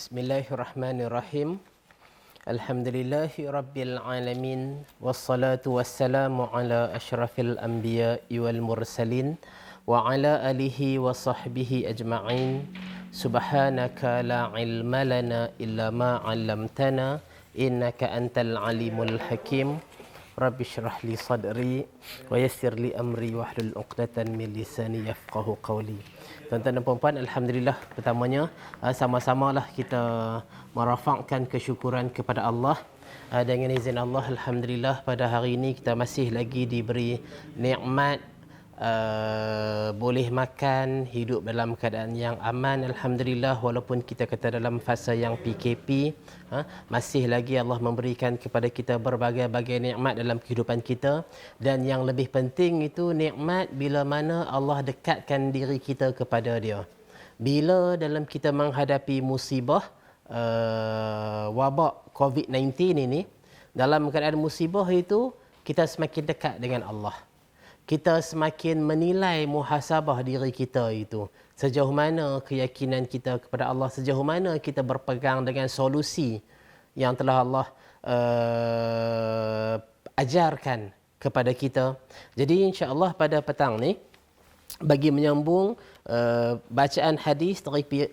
Bismillahirrahmanirrahim. Alhamdulillahi rabbil alamin wassalatu wassalamu ala asyrafil anbiya'i wal mursalin wa ala alihi wa sahbihi ajma'in. Subhanaka la ilma lana illa ma 'allamtana innaka antal alimul hakim. Rabbi syrah li sadri wa yassir li amri wahlul 'uqdatan min lisani yafqahu qawli. Tuan-tuan dan puan-puan, alhamdulillah pertamanya sama-samalah kita merafakkan kesyukuran kepada Allah. Dengan izin Allah, alhamdulillah pada hari ini kita masih lagi diberi nikmat boleh makan, hidup dalam keadaan yang aman, alhamdulillah, walaupun kita kata dalam fasa yang PKP, masih lagi Allah memberikan kepada kita berbagai-bagai nikmat dalam kehidupan kita. Dan yang lebih penting itu nikmat bila mana Allah dekatkan diri kita kepada Dia. Bila dalam kita menghadapi musibah wabak COVID-19 ini, dalam keadaan musibah itu kita semakin dekat dengan Allah. Kita semakin menilai muhasabah diri kita itu. Sejauh mana keyakinan kita kepada Allah, sejauh mana kita berpegang dengan solusi yang telah Allah ajarkan kepada kita. Jadi insya-Allah pada petang ni, bagi menyambung bacaan hadis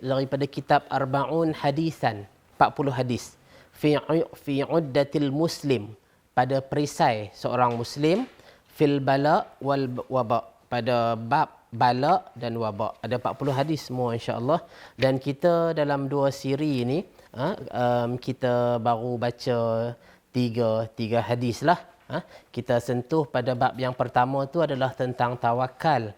daripada kitab Arba'un Hadisan, 40 hadis fi uddatil muslim, pada perisai seorang muslim, fil bala wal waba, pada bab bala dan waba. Ada 40 hadis semua insya-Allah, dan kita dalam dua siri ini kita baru baca tiga hadis lah. Kita sentuh pada bab yang pertama tu adalah tentang tawakal,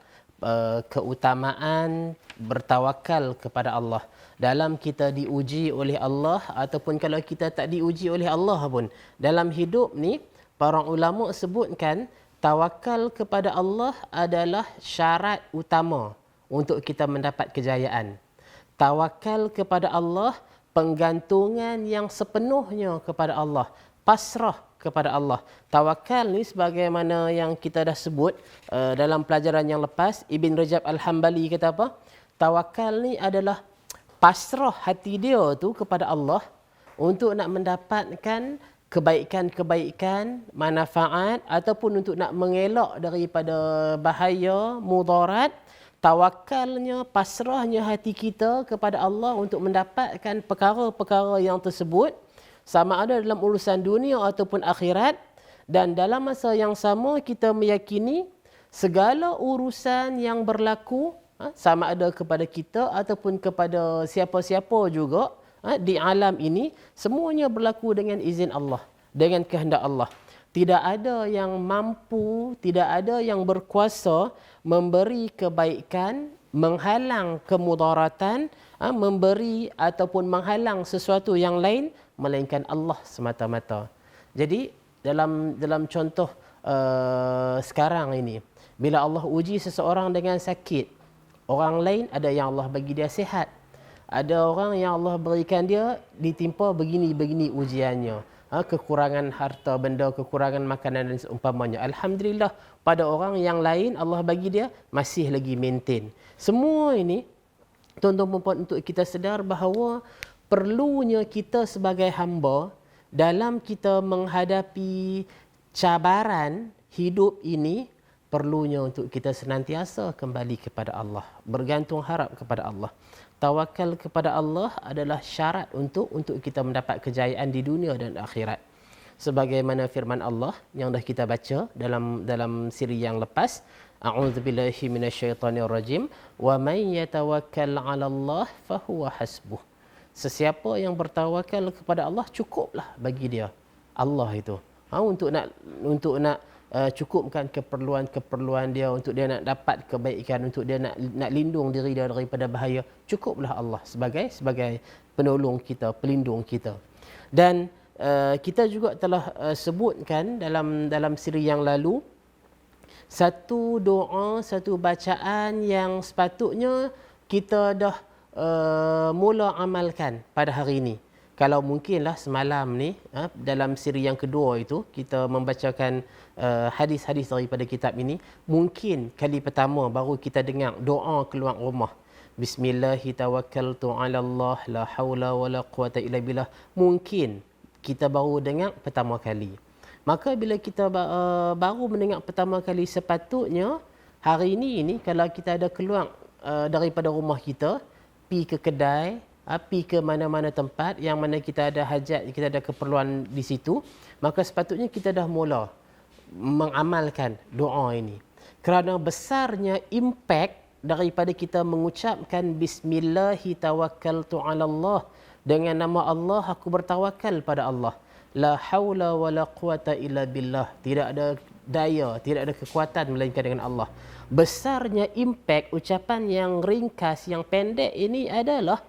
keutamaan bertawakal kepada Allah. Dalam kita diuji oleh Allah ataupun kalau kita tak diuji oleh Allah pun, dalam hidup ni para ulama sebutkan tawakal kepada Allah adalah syarat utama untuk kita mendapat kejayaan. Tawakal kepada Allah, penggantungan yang sepenuhnya kepada Allah, pasrah kepada Allah. Tawakal ni sebagaimana yang kita dah sebut dalam pelajaran yang lepas, Ibn Rajab Al-Hambali kata apa? Tawakal ni adalah pasrah hati dia tu kepada Allah untuk nak mendapatkan kebaikan-kebaikan, manfaat ataupun untuk nak mengelak daripada bahaya, mudarat. Tawakalnya, pasrahnya hati kita kepada Allah untuk mendapatkan perkara-perkara yang tersebut, sama ada dalam urusan dunia ataupun akhirat. Dan dalam masa yang sama kita meyakini segala urusan yang berlaku, sama ada kepada kita ataupun kepada siapa-siapa juga, di alam ini, semuanya berlaku dengan izin Allah, dengan kehendak Allah. Tidak ada yang mampu, tidak ada yang berkuasa memberi kebaikan, menghalang kemudaratan, memberi ataupun menghalang sesuatu yang lain, melainkan Allah semata-mata. Jadi dalam contoh sekarang ini, bila Allah uji seseorang dengan sakit, orang lain ada yang Allah bagi dia sihat. Ada orang yang Allah berikan dia ditimpa begini-begini ujiannya. Kekurangan harta benda, kekurangan makanan dan seumpamanya. Alhamdulillah, pada orang yang lain Allah bagi dia masih lagi maintain. Semua ini, tuan-tuan dan puan, untuk kita sedar bahawa perlunya kita sebagai hamba dalam kita menghadapi cabaran hidup ini, perlunya untuk kita senantiasa kembali kepada Allah, bergantung harap kepada Allah. Tawakal kepada Allah adalah syarat untuk kita mendapat kejayaan di dunia dan akhirat. Sebagaimana firman Allah yang dah kita baca dalam siri yang lepas, a'udzubillahi minasyaitonirrajim, wa may yatawakkal 'ala Allah fahuwa hasbuh. Sesiapa yang bertawakal kepada Allah, cukuplah bagi dia Allah itu. Untuk nak cukupkan keperluan dia, untuk dia nak dapat kebaikan, untuk dia nak lindung diri dia daripada bahaya, cukuplah Allah sebagai penolong kita, pelindung kita. Dan kita juga telah sebutkan dalam siri yang lalu, satu doa, satu bacaan yang sepatutnya kita dah mula amalkan pada hari ini. Kalau mungkinlah semalam ni, dalam siri yang kedua itu, kita membacakan hadis-hadis daripada kitab ini. Mungkin kali pertama baru kita dengar doa keluar rumah. Bismillahi tawakkaltu 'ala Allah la haula wala quwata illa billah. Mungkin kita baru dengar pertama kali. Maka bila kita baru mendengar pertama kali, sepatutnya hari ini kalau kita ada keluar daripada rumah kita, pi ke kedai, pi ke mana-mana tempat yang mana kita ada hajat, kita ada keperluan di situ, maka sepatutnya kita dah mula mengamalkan doa ini. Kerana besarnya impak daripada kita mengucapkan Bismillahi tawakkaltu 'ala Allah, dengan nama Allah aku bertawakal pada Allah. La haula wala quwata illa billah. Tidak ada daya, tidak ada kekuatan melainkan dengan Allah. Besarnya impak ucapan yang ringkas, yang pendek ini adalah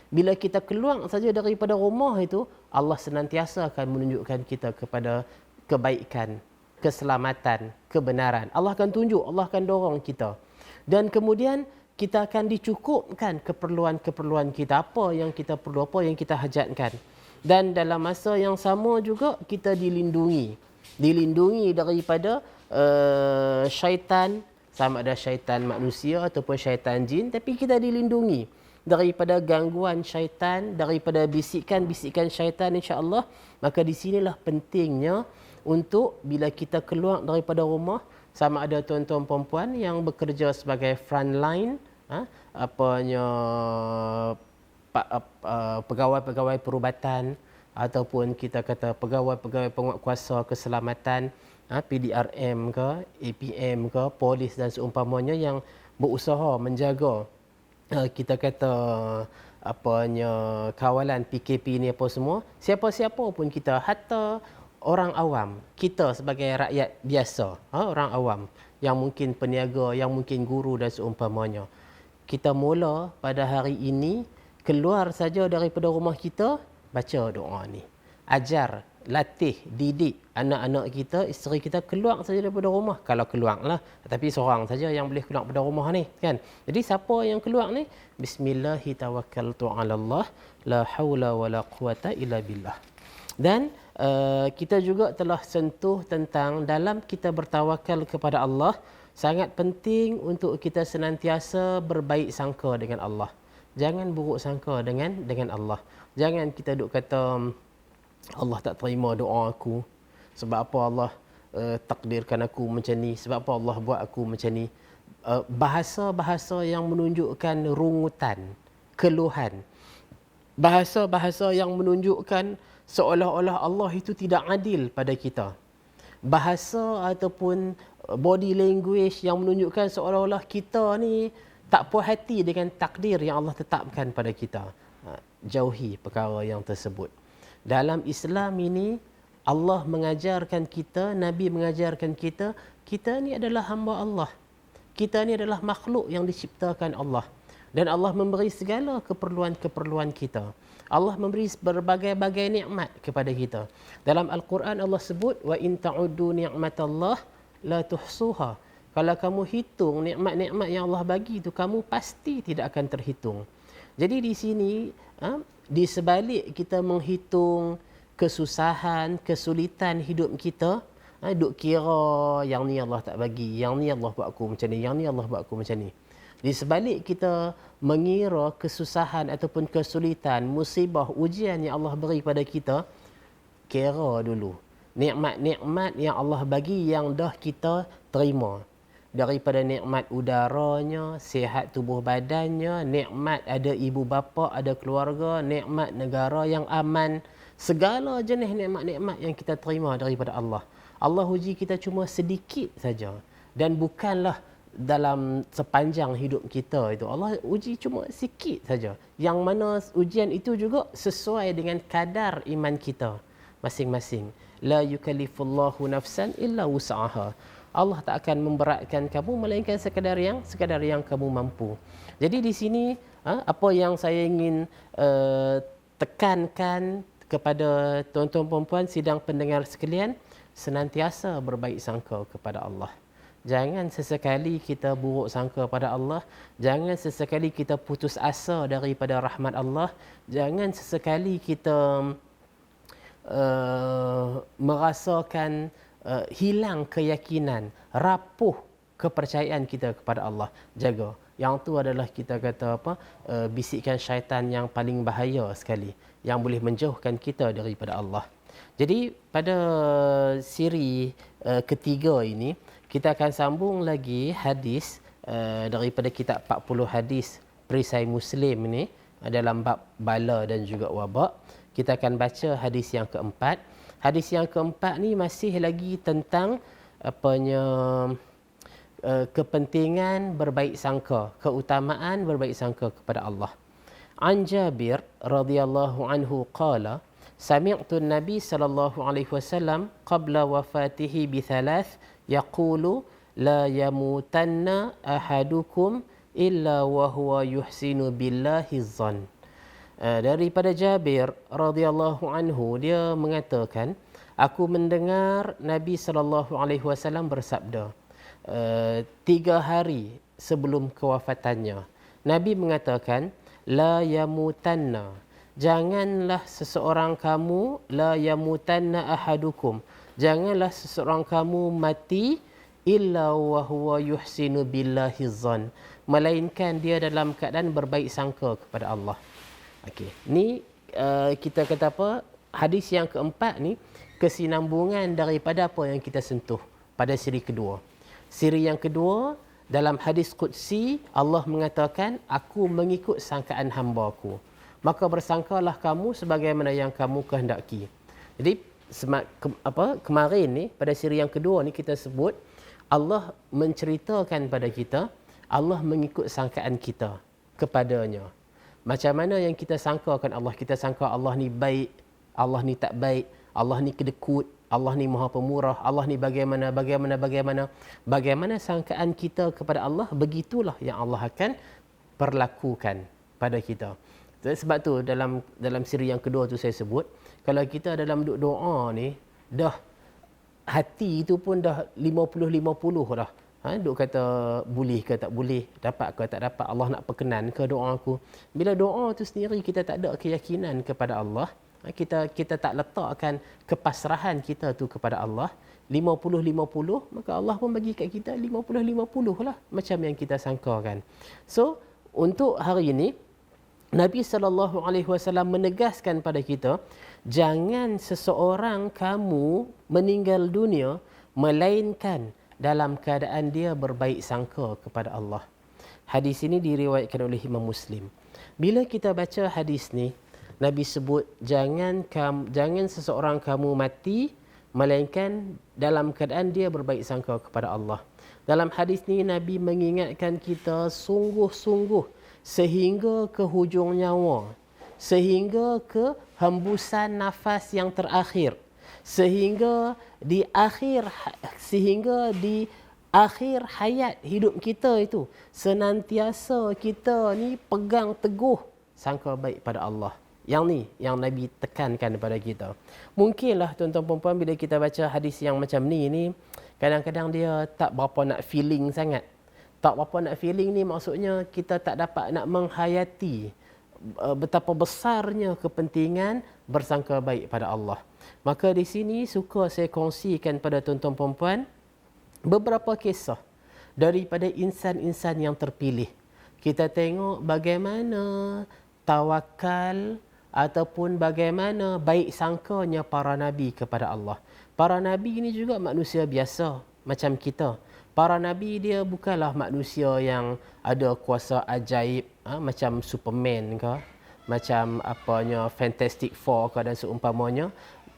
bila kita keluar saja daripada rumah itu, Allah senantiasa akan menunjukkan kita kepada kebaikan, keselamatan, kebenaran. Allah akan tunjuk, Allah akan dorong kita. Dan kemudian kita akan dicukupkan keperluan-keperluan kita, apa yang kita perlu, apa yang kita hajatkan. Dan dalam masa yang sama juga kita dilindungi daripada syaitan, sama ada syaitan manusia ataupun syaitan jin, tapi kita dilindungi daripada gangguan syaitan, daripada bisikan-bisikan syaitan, insya-Allah. Maka di sinilah pentingnya untuk bila kita keluar daripada rumah, sama ada tuan-tuan perempuan yang bekerja sebagai front line, pegawai-pegawai perubatan, ataupun kita kata pegawai-pegawai penguatkuasa keselamatan, PDRM ke, APM ke, polis dan seumpamanya, yang berusaha menjaga kita kata kawalan PKP ni apa semua. Siapa-siapa pun kita, hatta orang awam, kita sebagai rakyat biasa, orang awam yang mungkin peniaga, yang mungkin guru dan seumpamanya, kita mula pada hari ini keluar saja daripada rumah kita, baca doa ni. Ajar, latih, didik anak-anak kita, isteri kita keluar saja daripada rumah. Kalau keluarlah, tapi seorang saja yang boleh keluar daripada rumah ni, kan. Jadi siapa yang keluar ni, Bismillahi tawakkaltu 'ala Allah la haula wala quwata illa billah. Dan kita juga telah sentuh tentang dalam kita bertawakal kepada Allah, sangat penting untuk kita senantiasa berbaik sangka dengan Allah. Jangan buruk sangka dengan Allah. Jangan kita duk kata Allah tak terima doa aku, sebab apa Allah takdirkan aku macam ni, sebab apa Allah buat aku macam ni. Bahasa-bahasa yang menunjukkan rungutan, keluhan. Bahasa-bahasa yang menunjukkan seolah-olah Allah itu tidak adil pada kita. Bahasa ataupun body language yang menunjukkan seolah-olah kita ni tak puas hati dengan takdir yang Allah tetapkan pada kita. Jauhi perkara yang tersebut. Dalam Islam ini, Allah mengajarkan kita, Nabi mengajarkan kita, kita ni adalah hamba Allah. Kita ni adalah makhluk yang diciptakan Allah. Dan Allah memberi segala keperluan-keperluan kita. Allah memberi berbagai-bagai nikmat kepada kita. Dalam Al-Quran Allah sebut, wa in ta'uddu ni'matallah la tuhsuha. Kalau kamu hitung nikmat-nikmat yang Allah bagi itu, kamu pasti tidak akan terhitung. Jadi di sini, di sebalik kita menghitung kesusahan, kesulitan hidup kita, duk kira yang ni Allah tak bagi, yang ni Allah buat aku macam ni, yang ni Allah buat aku macam ni. Di sebalik kita mengira kesusahan ataupun kesulitan, musibah, ujian yang Allah beri pada kita, kira dulu nikmat-nikmat yang Allah bagi yang dah kita terima. Daripada nikmat udaranya, sihat tubuh badannya, nikmat ada ibu bapa, ada keluarga, nikmat negara yang aman, segala jenis nikmat-nikmat yang kita terima daripada Allah. Allah uji kita cuma sedikit saja, dan bukanlah dalam sepanjang hidup kita itu. Allah uji cuma sikit saja, yang mana ujian itu juga sesuai dengan kadar iman kita masing-masing. La yukallifullahu nafsan illa wus'aha. Allah tak akan memberatkan kamu melainkan sekadar yang kamu mampu. Jadi di sini apa yang saya ingin tekankan kepada tuan-tuan puan-puan sidang pendengar sekalian, senantiasa berbaik sangka kepada Allah. Jangan sesekali kita buruk sangka pada Allah. Jangan sesekali kita putus asa daripada rahmat Allah. Jangan sesekali kita merasakan hilang keyakinan, rapuh kepercayaan kita kepada Allah. Jaga Yang tu adalah kita kata apa, bisikan syaitan yang paling bahaya sekali, yang boleh menjauhkan kita daripada Allah. Jadi pada siri ketiga ini kita akan sambung lagi hadis daripada kitab 40 hadis perisai Muslim ni dalam bab bala dan juga wabak. Kita akan baca hadis yang keempat. Hadis yang keempat ni masih lagi tentang apanya kepentingan berbaik sangka, keutamaan berbaik sangka kepada Allah. An Jabir radhiyallahu anhu qala sami'tu an-nabi sallallahu alaihi wasallam qabla wafatihi bi thalath yaqulu la yamutanna ahadukum illa wa huwa yuhsinu billahi dhann. Daripada Jabir radhiyallahu anhu, dia mengatakan, aku mendengar Nabi sallallahu alaihi wasallam bersabda 3 hari sebelum kewafatannya. Nabi mengatakan, la yamutanna, janganlah seseorang kamu, la yamutanna ahadukum, janganlah seseorang kamu mati illa wa huwa yuhsinu billahi dhann, melainkan dia dalam keadaan berbaik sangka kepada Allah. Okey, ni kita kata apa? Hadis yang keempat ni kesinambungan daripada apa yang kita sentuh pada siri kedua. Siri yang kedua, dalam hadis Qudsi, Allah mengatakan, aku mengikut sangkaan hamba-Ku. Maka bersangkalah kamu sebagaimana yang kamu kehendaki. Jadi, kemarin ni, pada siri yang kedua ni kita sebut, Allah menceritakan pada kita, Allah mengikut sangkaan kita kepadanya. Macam mana yang kita sangkakan Allah? Kita sangka Allah ni baik, Allah ni tak baik, Allah ni kedekut, Allah ni maha pemurah, Allah ni bagaimana. Bagaimana sangkaan kita kepada Allah, begitulah yang Allah akan perlakukan pada kita. Sebab tu dalam siri yang kedua tu saya sebut, kalau kita dalam doa ni, dah hati itu pun dah 50-50 dah. Duk kata boleh ke tak boleh, dapat ke tak dapat, Allah nak perkenan ke doa aku. Bila doa tu sendiri kita tak ada keyakinan kepada Allah, kita tak letakkan kepasrahan kita tu kepada Allah 50-50, maka Allah pun bagi kat kita 50-50 lah macam yang kita sangkakan. So untuk hari ini Nabi SAW menegaskan pada kita, jangan seseorang kamu meninggal dunia melainkan dalam keadaan dia berbaik sangka kepada Allah. Hadis ini diriwayatkan oleh Imam Muslim. Bila kita baca hadis ni, Nabi sebut jangan seseorang kamu mati melainkan dalam keadaan dia berbaik sangka kepada Allah. Dalam hadis ni Nabi mengingatkan kita sungguh-sungguh sehingga ke hujung nyawa, sehingga ke hembusan nafas yang terakhir, sehingga di akhir hayat hidup kita itu senantiasa kita ni pegang teguh sangka baik pada Allah. Yang ni yang Nabi tekankan kepada kita. Mungkinlah tuan-tuan puan-puan bila kita baca hadis yang macam ni kadang-kadang dia tak berapa nak feeling sangat. Tak berapa nak feeling ni maksudnya kita tak dapat nak menghayati betapa besarnya kepentingan bersangka baik pada Allah. Maka di sini suka saya kongsikan pada tuan-tuan puan-puan beberapa kisah daripada insan-insan yang terpilih. Kita tengok bagaimana tawakal ataupun bagaimana baik sangkanya para nabi kepada Allah. Para nabi ini juga manusia biasa macam kita. Para nabi dia bukanlah manusia yang ada kuasa ajaib macam Superman ke, macam apanya Fantastic Four ke dan seumpamanya.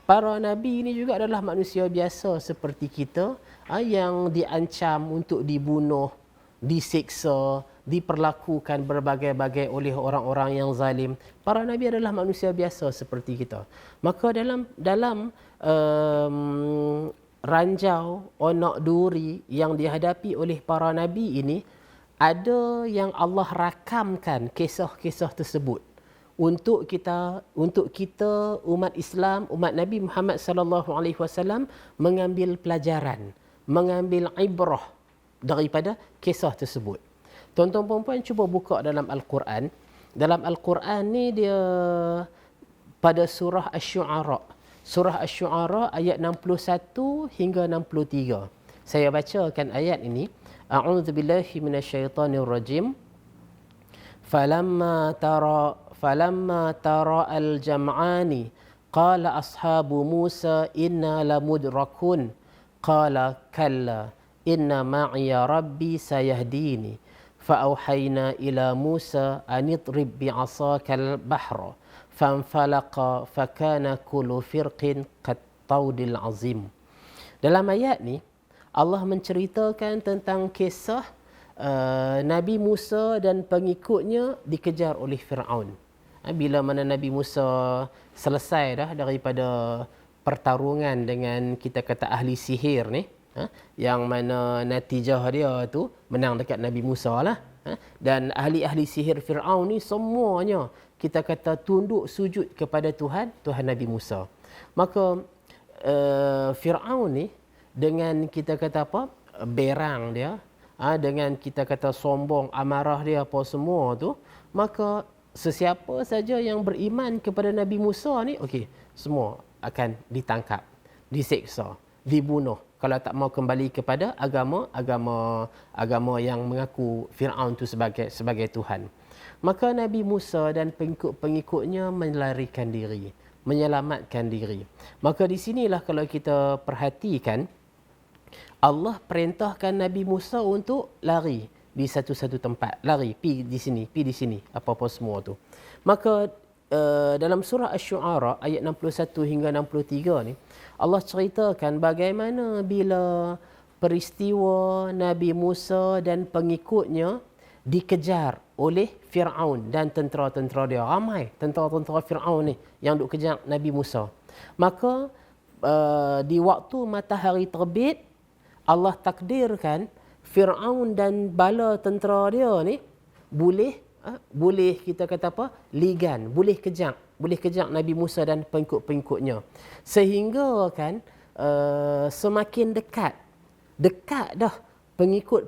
Para nabi ini juga adalah manusia biasa seperti kita yang diancam untuk dibunuh, disiksa, diperlakukan berbagai-bagai oleh orang-orang yang zalim. Para nabi adalah manusia biasa seperti kita. Maka dalam ranjau onak duri yang dihadapi oleh para nabi ini, ada yang Allah rakamkan kisah-kisah tersebut untuk kita umat Islam, umat Nabi Muhammad sallallahu alaihi wasallam mengambil pelajaran, mengambil ibrah daripada kisah tersebut. Tuan-tuan puan-puan cuba buka dalam Al-Quran. Dalam Al-Quran ni dia pada surah Asy-Syu'ara. Surah Asy-Syu'ara ayat 61 hingga 63. Saya bacakan ayat ini. A'udzubillahi minasyaitonirrajim. falamma tara al-jam'ani qala ashabu Musa inna lamudrakun qala kalla inna ma'iya rabbi sayahdini fa'auhayna ila Musa an idrib bi'asakal bahra fanfalaqa fakana kullu firqin qattaudil azim. Dalam ayat ni Allah menceritakan tentang kisah Nabi Musa dan pengikutnya dikejar oleh Firaun. Bila mana Nabi Musa selesai dah daripada pertarungan dengan kita kata ahli sihir ni, yang mana natijah dia tu menang dekat Nabi Musa lah. Dan ahli-ahli sihir Firaun ni semuanya kita kata tunduk sujud kepada Tuhan Nabi Musa. Maka Firaun ni dengan kita kata apa, berang dia, dengan kita kata sombong, amarah dia apa semua tu, maka sesiapa saja yang beriman kepada Nabi Musa ni, okey, semua akan ditangkap, diseksa, dibunuh kalau tak mau kembali kepada agama yang mengaku Firaun tu sebagai Tuhan. Maka Nabi Musa dan pengikut-pengikutnya melarikan diri, menyelamatkan diri. Maka di sinilah kalau kita perhatikan, Allah perintahkan Nabi Musa untuk lari di satu-satu tempat. Lari, pi di sini, apa-apa semua tu. Maka dalam surah Asy-Syu'ara ayat 61 hingga 63 ni, Allah ceritakan bagaimana bila peristiwa Nabi Musa dan pengikutnya dikejar oleh Firaun dan tentera-tentera dia. Ramai tentera-tentera Firaun ni yang duk kejar Nabi Musa. Maka di waktu matahari terbit, Allah takdirkan Firaun dan bala tentera dia ni boleh kita kata apa? Ligan, boleh kejar Nabi Musa dan pengikut-pengikutnya. Sehingga kan semakin dekat dah pengikut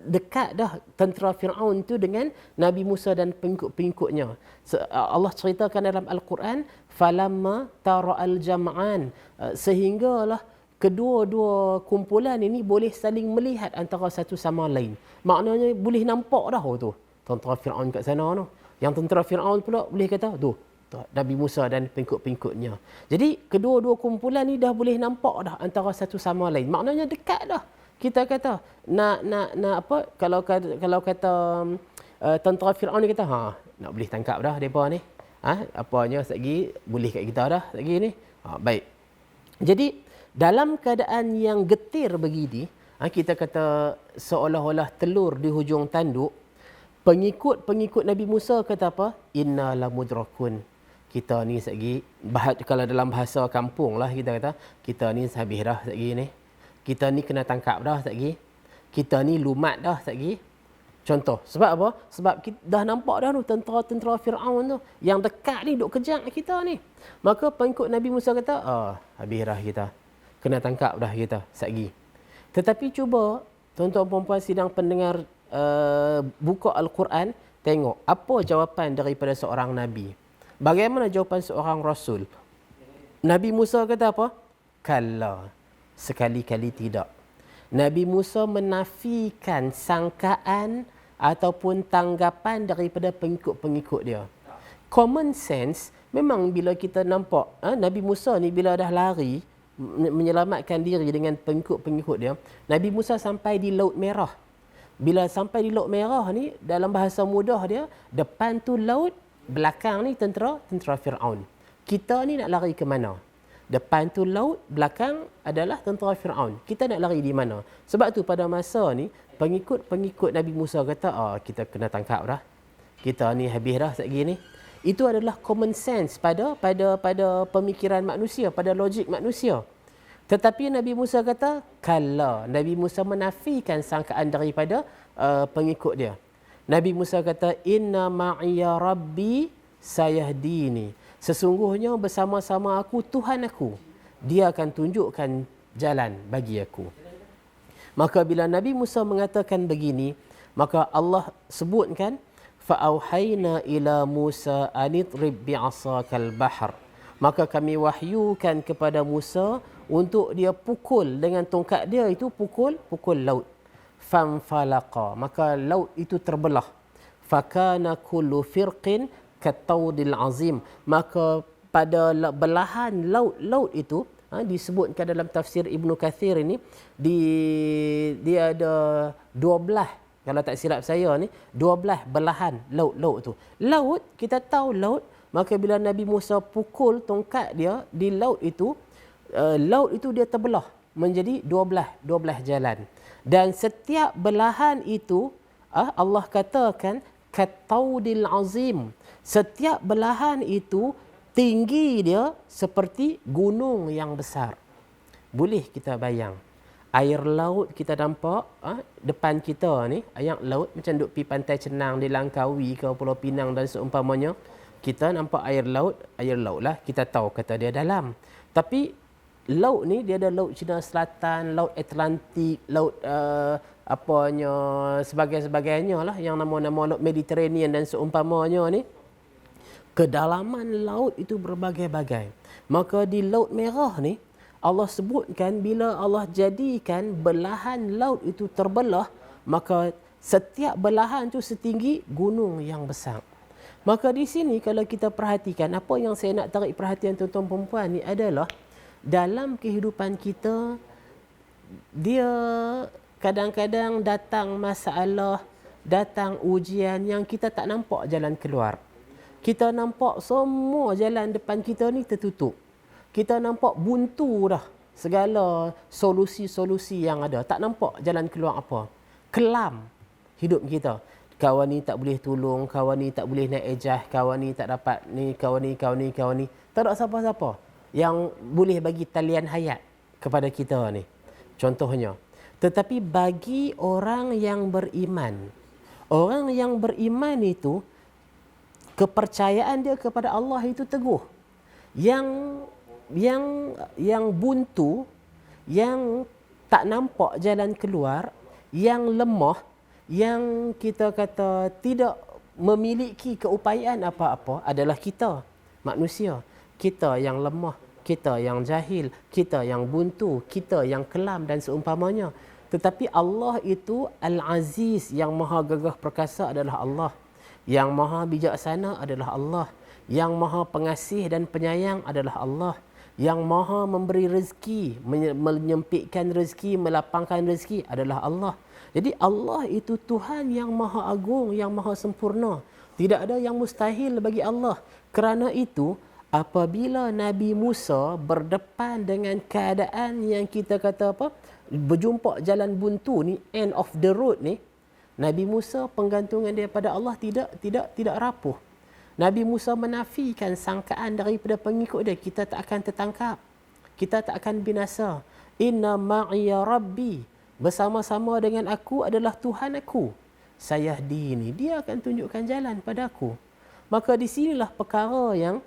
dekat dah tentera Firaun tu dengan Nabi Musa dan pengikut-pengikutnya. Allah ceritakan dalam Al-Quran, falamma tara al-jam'an, sehinggalah kedua-dua kumpulan ini boleh saling melihat antara satu sama lain. Maknanya boleh nampak dah tu tentera Firaun kat sana tu. Yang tentera Firaun pula boleh kata tu Nabi Musa dan pengikut-pengikutnya. Jadi kedua-dua kumpulan ni dah boleh nampak dah antara satu sama lain. Maknanya dekat dah. Kita kata nak apa, kalau kata tentera Firaun ni kata nak boleh tangkap dah depa ni. Apanya satgi boleh kat kita dah satgi ni. Baik. Jadi dalam keadaan yang getir begini, kita kata seolah-olah telur di hujung tanduk, pengikut Nabi Musa kata apa? Inna lamudrakun. Kita ni satgi, kalau dalam bahasa kampung lah kita kata, kita ni habis dah satgi ni. Kita ni kena tangkap dah satgi. Kita ni lumat dah satgi. Contoh, sebab apa? Sebab kita dah nampak dah tu tentera-tentera Firaun tu yang dekat ni duk kejar kita ni. Maka pengikut Nabi Musa kata, habis dah kita. Kena tangkap dah kita satgi. Tetapi cuba tuan-tuan puan-puan sidang pendengar buka Al-Quran, tengok apa jawapan daripada seorang Nabi. Bagaimana jawapan seorang Rasul? Nabi Musa kata apa? Kalla. Sekali-kali tidak. Nabi Musa menafikan sangkaan ataupun tanggapan daripada pengikut-pengikut dia. Common sense, memang bila kita nampak Nabi Musa ni bila dah lari menyelamatkan diri dengan pengikut-pengikut dia, Nabi Musa sampai di Laut Merah. Bila sampai di Laut Merah ni, dalam bahasa mudah dia, depan tu laut, belakang ni tentera Firaun. Kita ni nak lari ke mana? Depan tu laut, belakang adalah tentera Firaun. Kita nak lari di mana? Sebab tu pada masa ni, pengikut-pengikut Nabi Musa kata, kita kena tangkap dah. Kita ni habis dah satgi ni. Itu adalah common sense pada pemikiran manusia, pada logik manusia. Tetapi Nabi Musa kata, kalla. Nabi Musa menafikan sangkaan daripada pengikut dia. Nabi Musa kata, inna ma'iya rabbi sayahdini. Sesungguhnya bersama-sama aku Tuhan aku. Dia akan tunjukkan jalan bagi aku. Maka bila Nabi Musa mengatakan begini, maka Allah sebutkan, fa'auhayna ila Musa anidrib bi'asakal bahr. Maka kami wahyukan kepada Musa untuk dia pukul dengan tongkat dia itu, pukul laut. Famfalaqa. Maka laut itu terbelah. fakana kullu firqin kataudil azim. Maka pada belahan laut itu, disebutkan dalam tafsir Ibnu Kathir ini, dia ada 12, kalau tak silap saya ni, 12 belahan laut tu. Laut, kita tahu laut, maka bila Nabi Musa pukul tongkat dia di laut itu dia terbelah menjadi 12 jalan. Dan setiap belahan itu Allah katakan kataudil azim. Setiap belahan itu tinggi dia seperti gunung yang besar. Boleh kita bayang. Air laut kita nampak depan kita ni, air laut macam duk pi pantai Cenang di Langkawi ke Pulau Pinang dan seumpamanya. Kita nampak air laut lah, kita tahu kata dia dalam. Tapi laut ni dia ada laut Cina Selatan, laut Atlantik, laut sebagainya lah, yang nama-nama laut Mediterranean dan seumpamanya ni. Kedalaman laut itu berbagai-bagai. Maka di Laut Merah ni Allah sebutkan bila Allah jadikan belahan laut itu terbelah, maka setiap belahan itu setinggi gunung yang besar. Maka di sini kalau kita perhatikan, apa yang saya nak tarik perhatian tuan-tuan perempuan ni adalah dalam kehidupan kita, dia kadang-kadang datang masalah, datang ujian yang kita tak nampak jalan keluar. Kita nampak semua jalan depan kita ni tertutup. Kita nampak buntu dah segala solusi-solusi yang ada. Tak nampak jalan keluar apa. Kelam hidup kita. Kawan ni tak boleh tolong, kawan ni tak boleh naik ejah, kawan ni tak dapat ni, kawan ni. Tak ada siapa-siapa yang boleh bagi talian hayat kepada kita ni. Contohnya. Tetapi bagi orang yang beriman itu, kepercayaan dia kepada Allah itu teguh. Yang buntu, yang tak nampak jalan keluar, yang lemah, yang kita kata tidak memiliki keupayaan apa-apa adalah kita, manusia. Kita yang lemah, kita yang jahil, kita yang buntu, kita yang kelam dan seumpamanya. Tetapi Allah itu Al-Aziz, yang maha gagah perkasa adalah Allah. Yang maha bijaksana adalah Allah. Yang maha pengasih dan penyayang adalah Allah. Yang maha memberi rezeki, menyempitkan rezeki, melapangkan rezeki adalah Allah. Jadi Allah itu Tuhan yang maha agung, yang maha sempurna. Tidak ada yang mustahil bagi Allah. Kerana itu, apabila Nabi Musa berdepan dengan keadaan yang kita kata berjumpa jalan buntu ni, end of the road ni, Nabi Musa penggantungan dia pada Allah tidak rapuh. Nabi Musa menafikan sangkaan daripada pengikut dia, kita tak akan tertangkap, kita tak akan binasa. Inna ma'iya rabbi, bersama-sama dengan aku adalah Tuhan aku. Sayahdini, dia akan tunjukkan jalan pada aku. Maka di sinilah perkara yang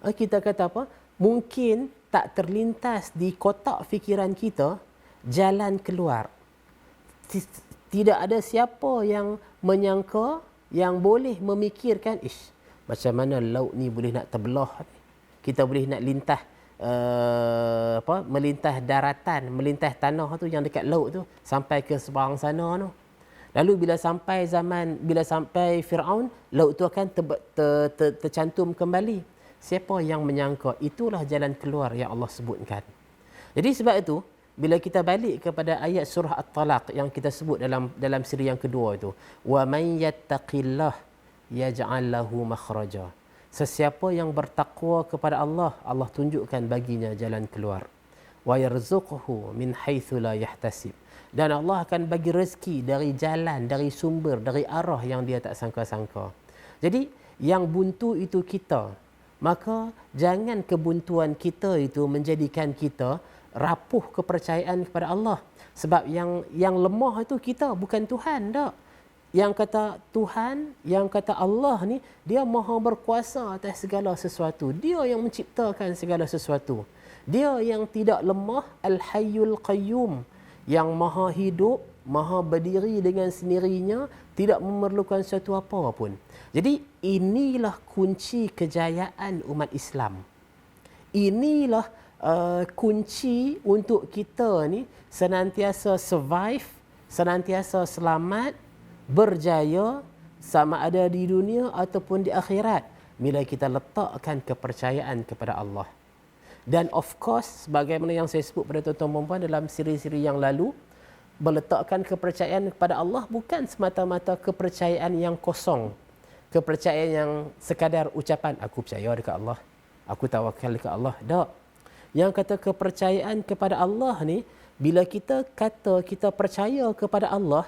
kita kata mungkin tak terlintas di kotak fikiran kita jalan keluar. Tidak ada siapa yang menyangka, yang boleh memikirkan, macam mana laut ni boleh nak terbelah. Kita boleh nak lintah melintah daratan, melintah tanah tu yang dekat laut tu sampai ke seberang sana tu. Lalu bila sampai Firaun, laut tu akan tercantum kembali. Siapa yang menyangka? Itulah jalan keluar yang Allah sebutkan. Jadi sebab itu, bila kita balik kepada ayat surah At-Talaq yang kita sebut dalam siri yang kedua itu, wa man yattaqillah yaj'al lahu makhraja. Sesiapa yang bertakwa kepada Allah, Allah tunjukkan baginya jalan keluar. Wa yarzuqhu min haitsu la yahtasib. Dan Allah akan bagi rezeki dari jalan, dari sumber, dari arah yang dia tak sangka-sangka. Jadi yang buntu itu kita. Maka jangan kebuntuan kita itu menjadikan kita rapuh kepercayaan kepada Allah. Sebab yang lemah itu kita, bukan Tuhan tak. Yang kata Tuhan, yang kata Allah ni, dia maha berkuasa atas segala sesuatu. Dia yang menciptakan segala sesuatu. Dia yang tidak lemah, Al-Hayyul Qayyum, yang maha hidup, maha berdiri dengan sendirinya, tidak memerlukan sesuatu apa pun. Jadi inilah kunci kejayaan umat Islam. Inilah kunci untuk kita ni senantiasa survive, senantiasa selamat, berjaya, sama ada di dunia ataupun di akhirat bila kita letakkan kepercayaan kepada Allah. Dan of course, bagaimana yang saya sebut pada tuan-tuan dan puan dalam siri-siri yang lalu, meletakkan kepercayaan kepada Allah bukan semata-mata kepercayaan yang kosong. Kepercayaan yang sekadar ucapan, aku percaya dekat Allah, aku tawakal dekat Allah. Tak. Yang kata kepercayaan kepada Allah ni, bila kita kata kita percaya kepada Allah,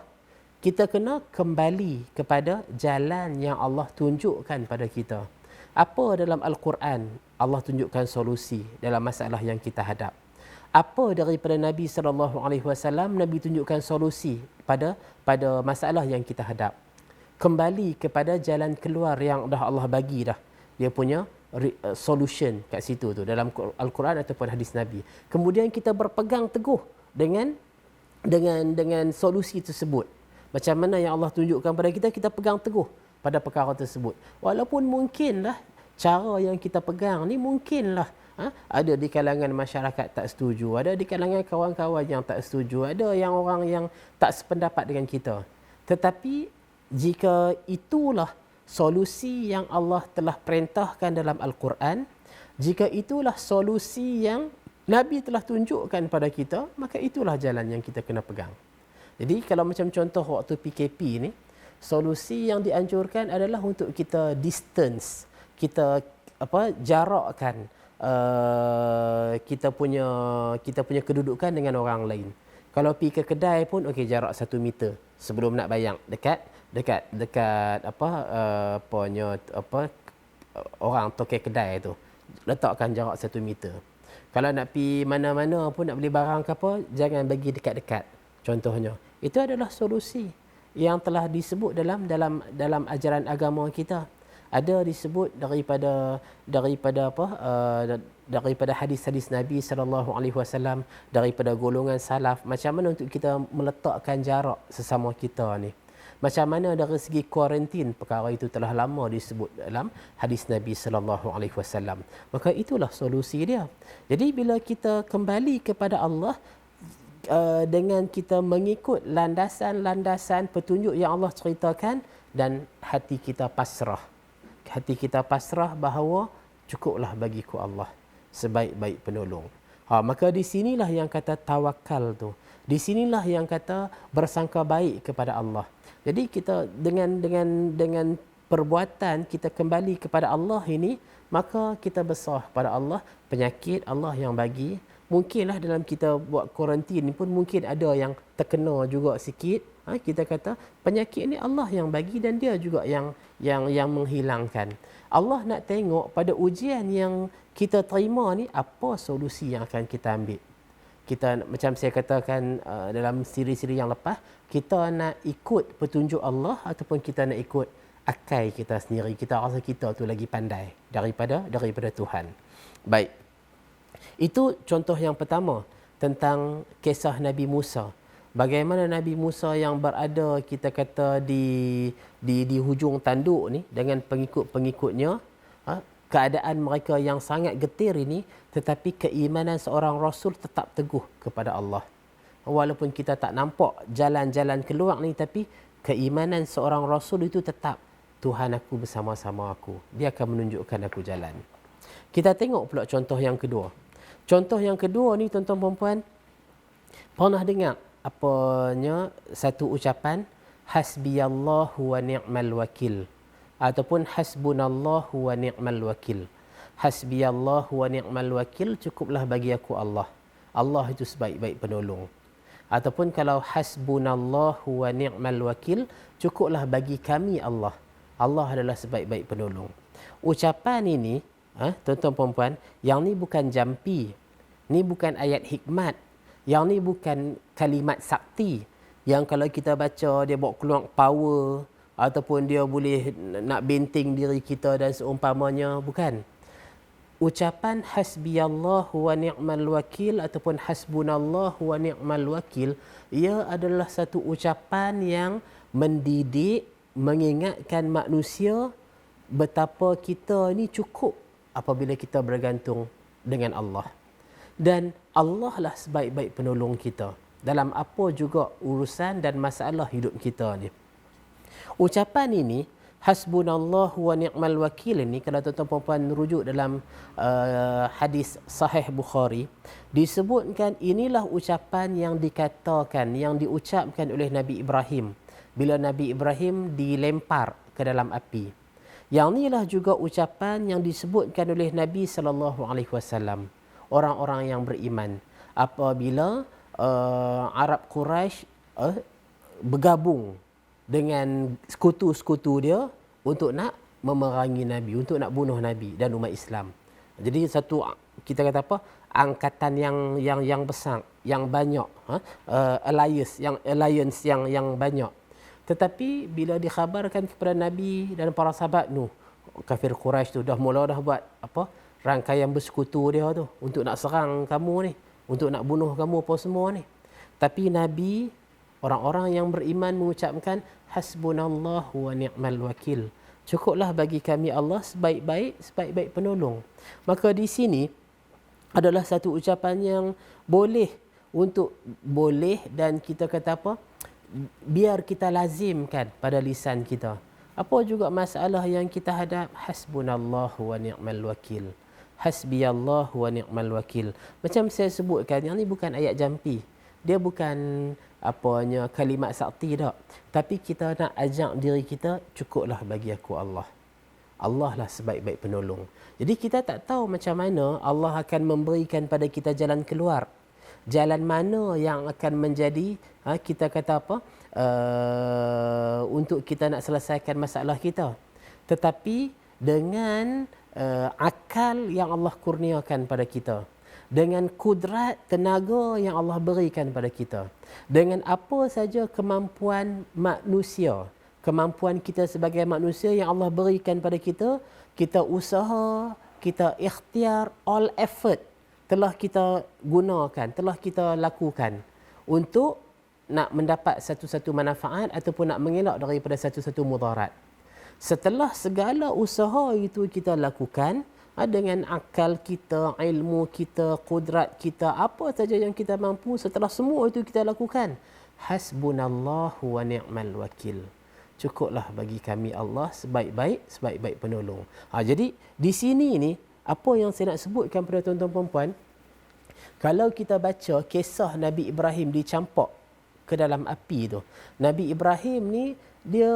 kita kena kembali kepada jalan yang Allah tunjukkan pada kita. Apa dalam Al-Quran Allah tunjukkan solusi dalam masalah yang kita hadap? Apa daripada Nabi SAW, Nabi tunjukkan solusi pada masalah yang kita hadap? Kembali kepada jalan keluar yang dah Allah bagi dah. Dia punya solution kat situ tu dalam Al-Quran ataupun hadis Nabi. Kemudian kita berpegang teguh dengan solusi tersebut. Macam mana yang Allah tunjukkan pada kita, kita pegang teguh pada perkara tersebut. Walaupun mungkinlah cara yang kita pegang ni mungkinlah ada di kalangan masyarakat tak setuju, ada di kalangan kawan-kawan yang tak setuju, ada yang orang yang tak sependapat dengan kita. Tetapi jika itulah solusi yang Allah telah perintahkan dalam Al-Quran, jika itulah solusi yang Nabi telah tunjukkan pada kita, maka itulah jalan yang kita kena pegang. Jadi kalau macam contoh waktu PKP ni, solusi yang dianjurkan adalah untuk kita distance, kita jarakkan kita punya kedudukan dengan orang lain. Kalau pergi ke kedai pun okey, jarak 1 meter sebelum nak bayar, dekat orang tokai kedai tu letakkan jarak 1 meter. Kalau nak pergi mana-mana pun, nak beli barang ke apa, jangan bagi dekat-dekat. Contohnya, itu adalah solusi yang telah disebut dalam ajaran agama kita. Ada disebut daripada hadis-hadis Nabi SAW, daripada golongan salaf, macam mana untuk kita meletakkan jarak sesama kita ni. Macam mana dari segi kuarantin, perkara itu telah lama disebut dalam hadis Nabi SAW. Maka itulah solusi dia. Jadi bila kita kembali kepada Allah dengan kita mengikut landasan-landasan petunjuk yang Allah ceritakan, dan hati kita pasrah. Hati kita pasrah bahawa cukuplah bagiku Allah sebaik-baik penolong. Maka di sinilah yang kata tawakal tu. Di sinilah yang kata bersangka baik kepada Allah. Jadi kita dengan perbuatan kita kembali kepada Allah ini, maka kita berserah pada Allah. Penyakit Allah yang bagi. Mungkinlah dalam kita buat kuarantin ni pun mungkin ada yang terkena juga sikit. Kita kata penyakit ni Allah yang bagi dan dia juga yang menghilangkan. Allah nak tengok pada ujian yang kita terima ni, apa solusi yang akan kita ambil. Kita, macam saya katakan dalam siri-siri yang lepas, kita nak ikut petunjuk Allah ataupun kita nak ikut akal kita sendiri. Kita rasa kita tu lagi pandai daripada Tuhan. Baik. Itu contoh yang pertama tentang kisah Nabi Musa. Bagaimana Nabi Musa yang berada, kita kata di hujung tanduk ni dengan pengikut-pengikutnya, keadaan mereka yang sangat getir ini, tetapi keimanan seorang Rasul tetap teguh kepada Allah. Walaupun kita tak nampak jalan-jalan keluar ni, tapi keimanan seorang Rasul itu tetap, Tuhan aku bersama-sama aku. Dia akan menunjukkan aku jalan. Kita tengok pula contoh yang kedua. Contoh yang kedua ni, tuan-tuan dan puan, pernah dengar apanya satu ucapan hasbiyallahu wa ni'mal wakil ataupun hasbunallahu wa ni'mal wakil. Hasbiyallahu wa ni'mal wakil, cukuplah bagi aku Allah. Allah itu sebaik-baik penolong. Ataupun kalau hasbunallahu wa ni'mal wakil, cukuplah bagi kami Allah. Allah adalah sebaik-baik penolong. Ucapan ini, tuan-tuan dan puan, yang ni bukan jampi. Ni bukan ayat hikmat. Yang ni bukan kalimat sakti. Yang kalau kita baca, dia bawa keluar power. Ataupun dia boleh nak benteng diri kita dan seumpamanya. Bukan. Ucapan hasbiyallahu wa ni'mal wakil ataupun hasbunallahu wa ni'mal wakil, ia adalah satu ucapan yang mendidik, mengingatkan manusia betapa kita ni cukup apabila kita bergantung dengan Allah. Dan Allah lah sebaik-baik penolong kita dalam apa juga urusan dan masalah hidup kita ni. Ucapan ini hasbunallahu wa ni'mal wakil ini, kalau tuan-tuan puan rujuk dalam hadis sahih Bukhari, disebutkan inilah ucapan yang dikatakan, yang diucapkan oleh Nabi Ibrahim bila Nabi Ibrahim dilempar ke dalam api. Yang inilah juga ucapan yang disebutkan oleh Nabi sallallahu alaihi wasallam, orang-orang yang beriman apabila Arab Quraisy bergabung dengan sekutu-sekutu dia untuk nak memerangi Nabi, untuk nak bunuh Nabi dan umat Islam. Jadi satu, kita kata apa, angkatan yang besar, yang banyak, alliance yang banyak. Tetapi bila dikhabarkan kepada Nabi dan para sahabat tu, kafir Quraisy tu dah buat apa, rangkaian bersekutu dia tu untuk nak serang kamu ni, untuk nak bunuh kamu apa semua ni. Tapi Nabi, orang-orang yang beriman mengucapkan hasbunallahu wa ni'mal wakil. Cukuplah bagi kami Allah sebaik-baik penolong. Maka di sini adalah satu ucapan yang boleh dan kita kata apa, biar kita lazimkan pada lisan kita. Apa juga masalah yang kita hadap, hasbunallahu wa ni'mal wakil. Hasbiyallahu wa ni'mal wakil. Macam saya sebutkan, yang ni bukan ayat jampi. Dia bukan apanya kalimat sakti tak. Tapi kita nak ajak diri kita, cukuplah bagi aku Allah. Allah lah sebaik-baik penolong. Jadi kita tak tahu macam mana Allah akan memberikan pada kita jalan keluar. Jalan mana yang akan menjadi, kita kata apa, untuk kita nak selesaikan masalah kita. Tetapi dengan akal yang Allah kurniakan pada kita, dengan kudrat tenaga yang Allah berikan pada kita, dengan apa saja kemampuan manusia, kemampuan kita sebagai manusia yang Allah berikan pada kita, kita usaha, kita ikhtiar, all effort telah kita gunakan, telah kita lakukan untuk nak mendapat satu-satu manfaat ataupun nak mengelak daripada satu-satu mudarat. Setelah segala usaha itu kita lakukan, dengan akal kita, ilmu kita, kudrat kita, apa saja yang kita mampu, setelah semua itu kita lakukan, hasbunallahu wa ni'mal wakil. Cukuplah bagi kami Allah sebaik-baik penolong. Jadi di sini ni, apa yang saya nak sebutkan pada tuan-tuan perempuan, kalau kita baca kisah Nabi Ibrahim dicampak ke dalam api tu. Nabi Ibrahim ni, dia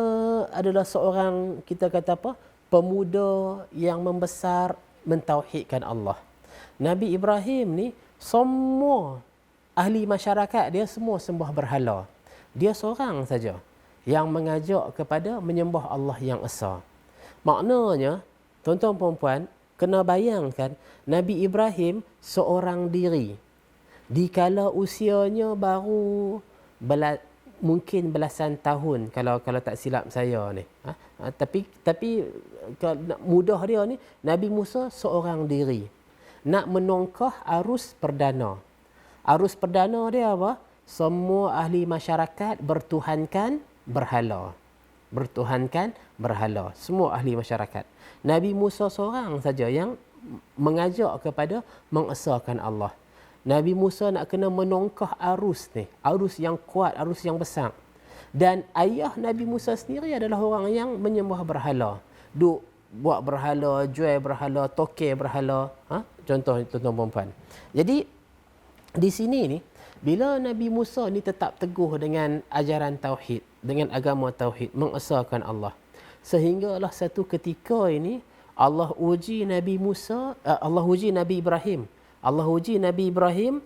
adalah seorang, kita kata apa, pemuda yang membesar mentauhidkan Allah. Nabi Ibrahim ni, semua ahli masyarakat dia semua sembah berhala. Dia seorang saja yang mengajak kepada menyembah Allah yang esa. Maknanya, tuan-tuan puan-puan, kena bayangkan Nabi Ibrahim seorang diri. Dikala usianya baru mungkin belasan tahun, kalau tak silap saya ni. Tapi mudah dia ni, Nabi Musa seorang diri nak menongkah arus perdana. Arus perdana dia apa? Semua ahli masyarakat bertuhankan berhala. Semua ahli masyarakat. Nabi Musa seorang saja yang mengajak kepada mengesahkan Allah. Nabi Musa nak kena menongkah arus ni, arus yang kuat, arus yang besar. Dan ayah Nabi Musa sendiri adalah orang yang menyembah berhala. Buat berhala, jual berhala, tokek berhala. Contoh tuan-tuan perempuan. Jadi di sini ni, bila Nabi Musa ni tetap teguh dengan ajaran tauhid, dengan agama tauhid, mengesahkan Allah, sehinggalah satu ketika ini Allah uji Nabi Ibrahim. Allah uji Nabi Ibrahim,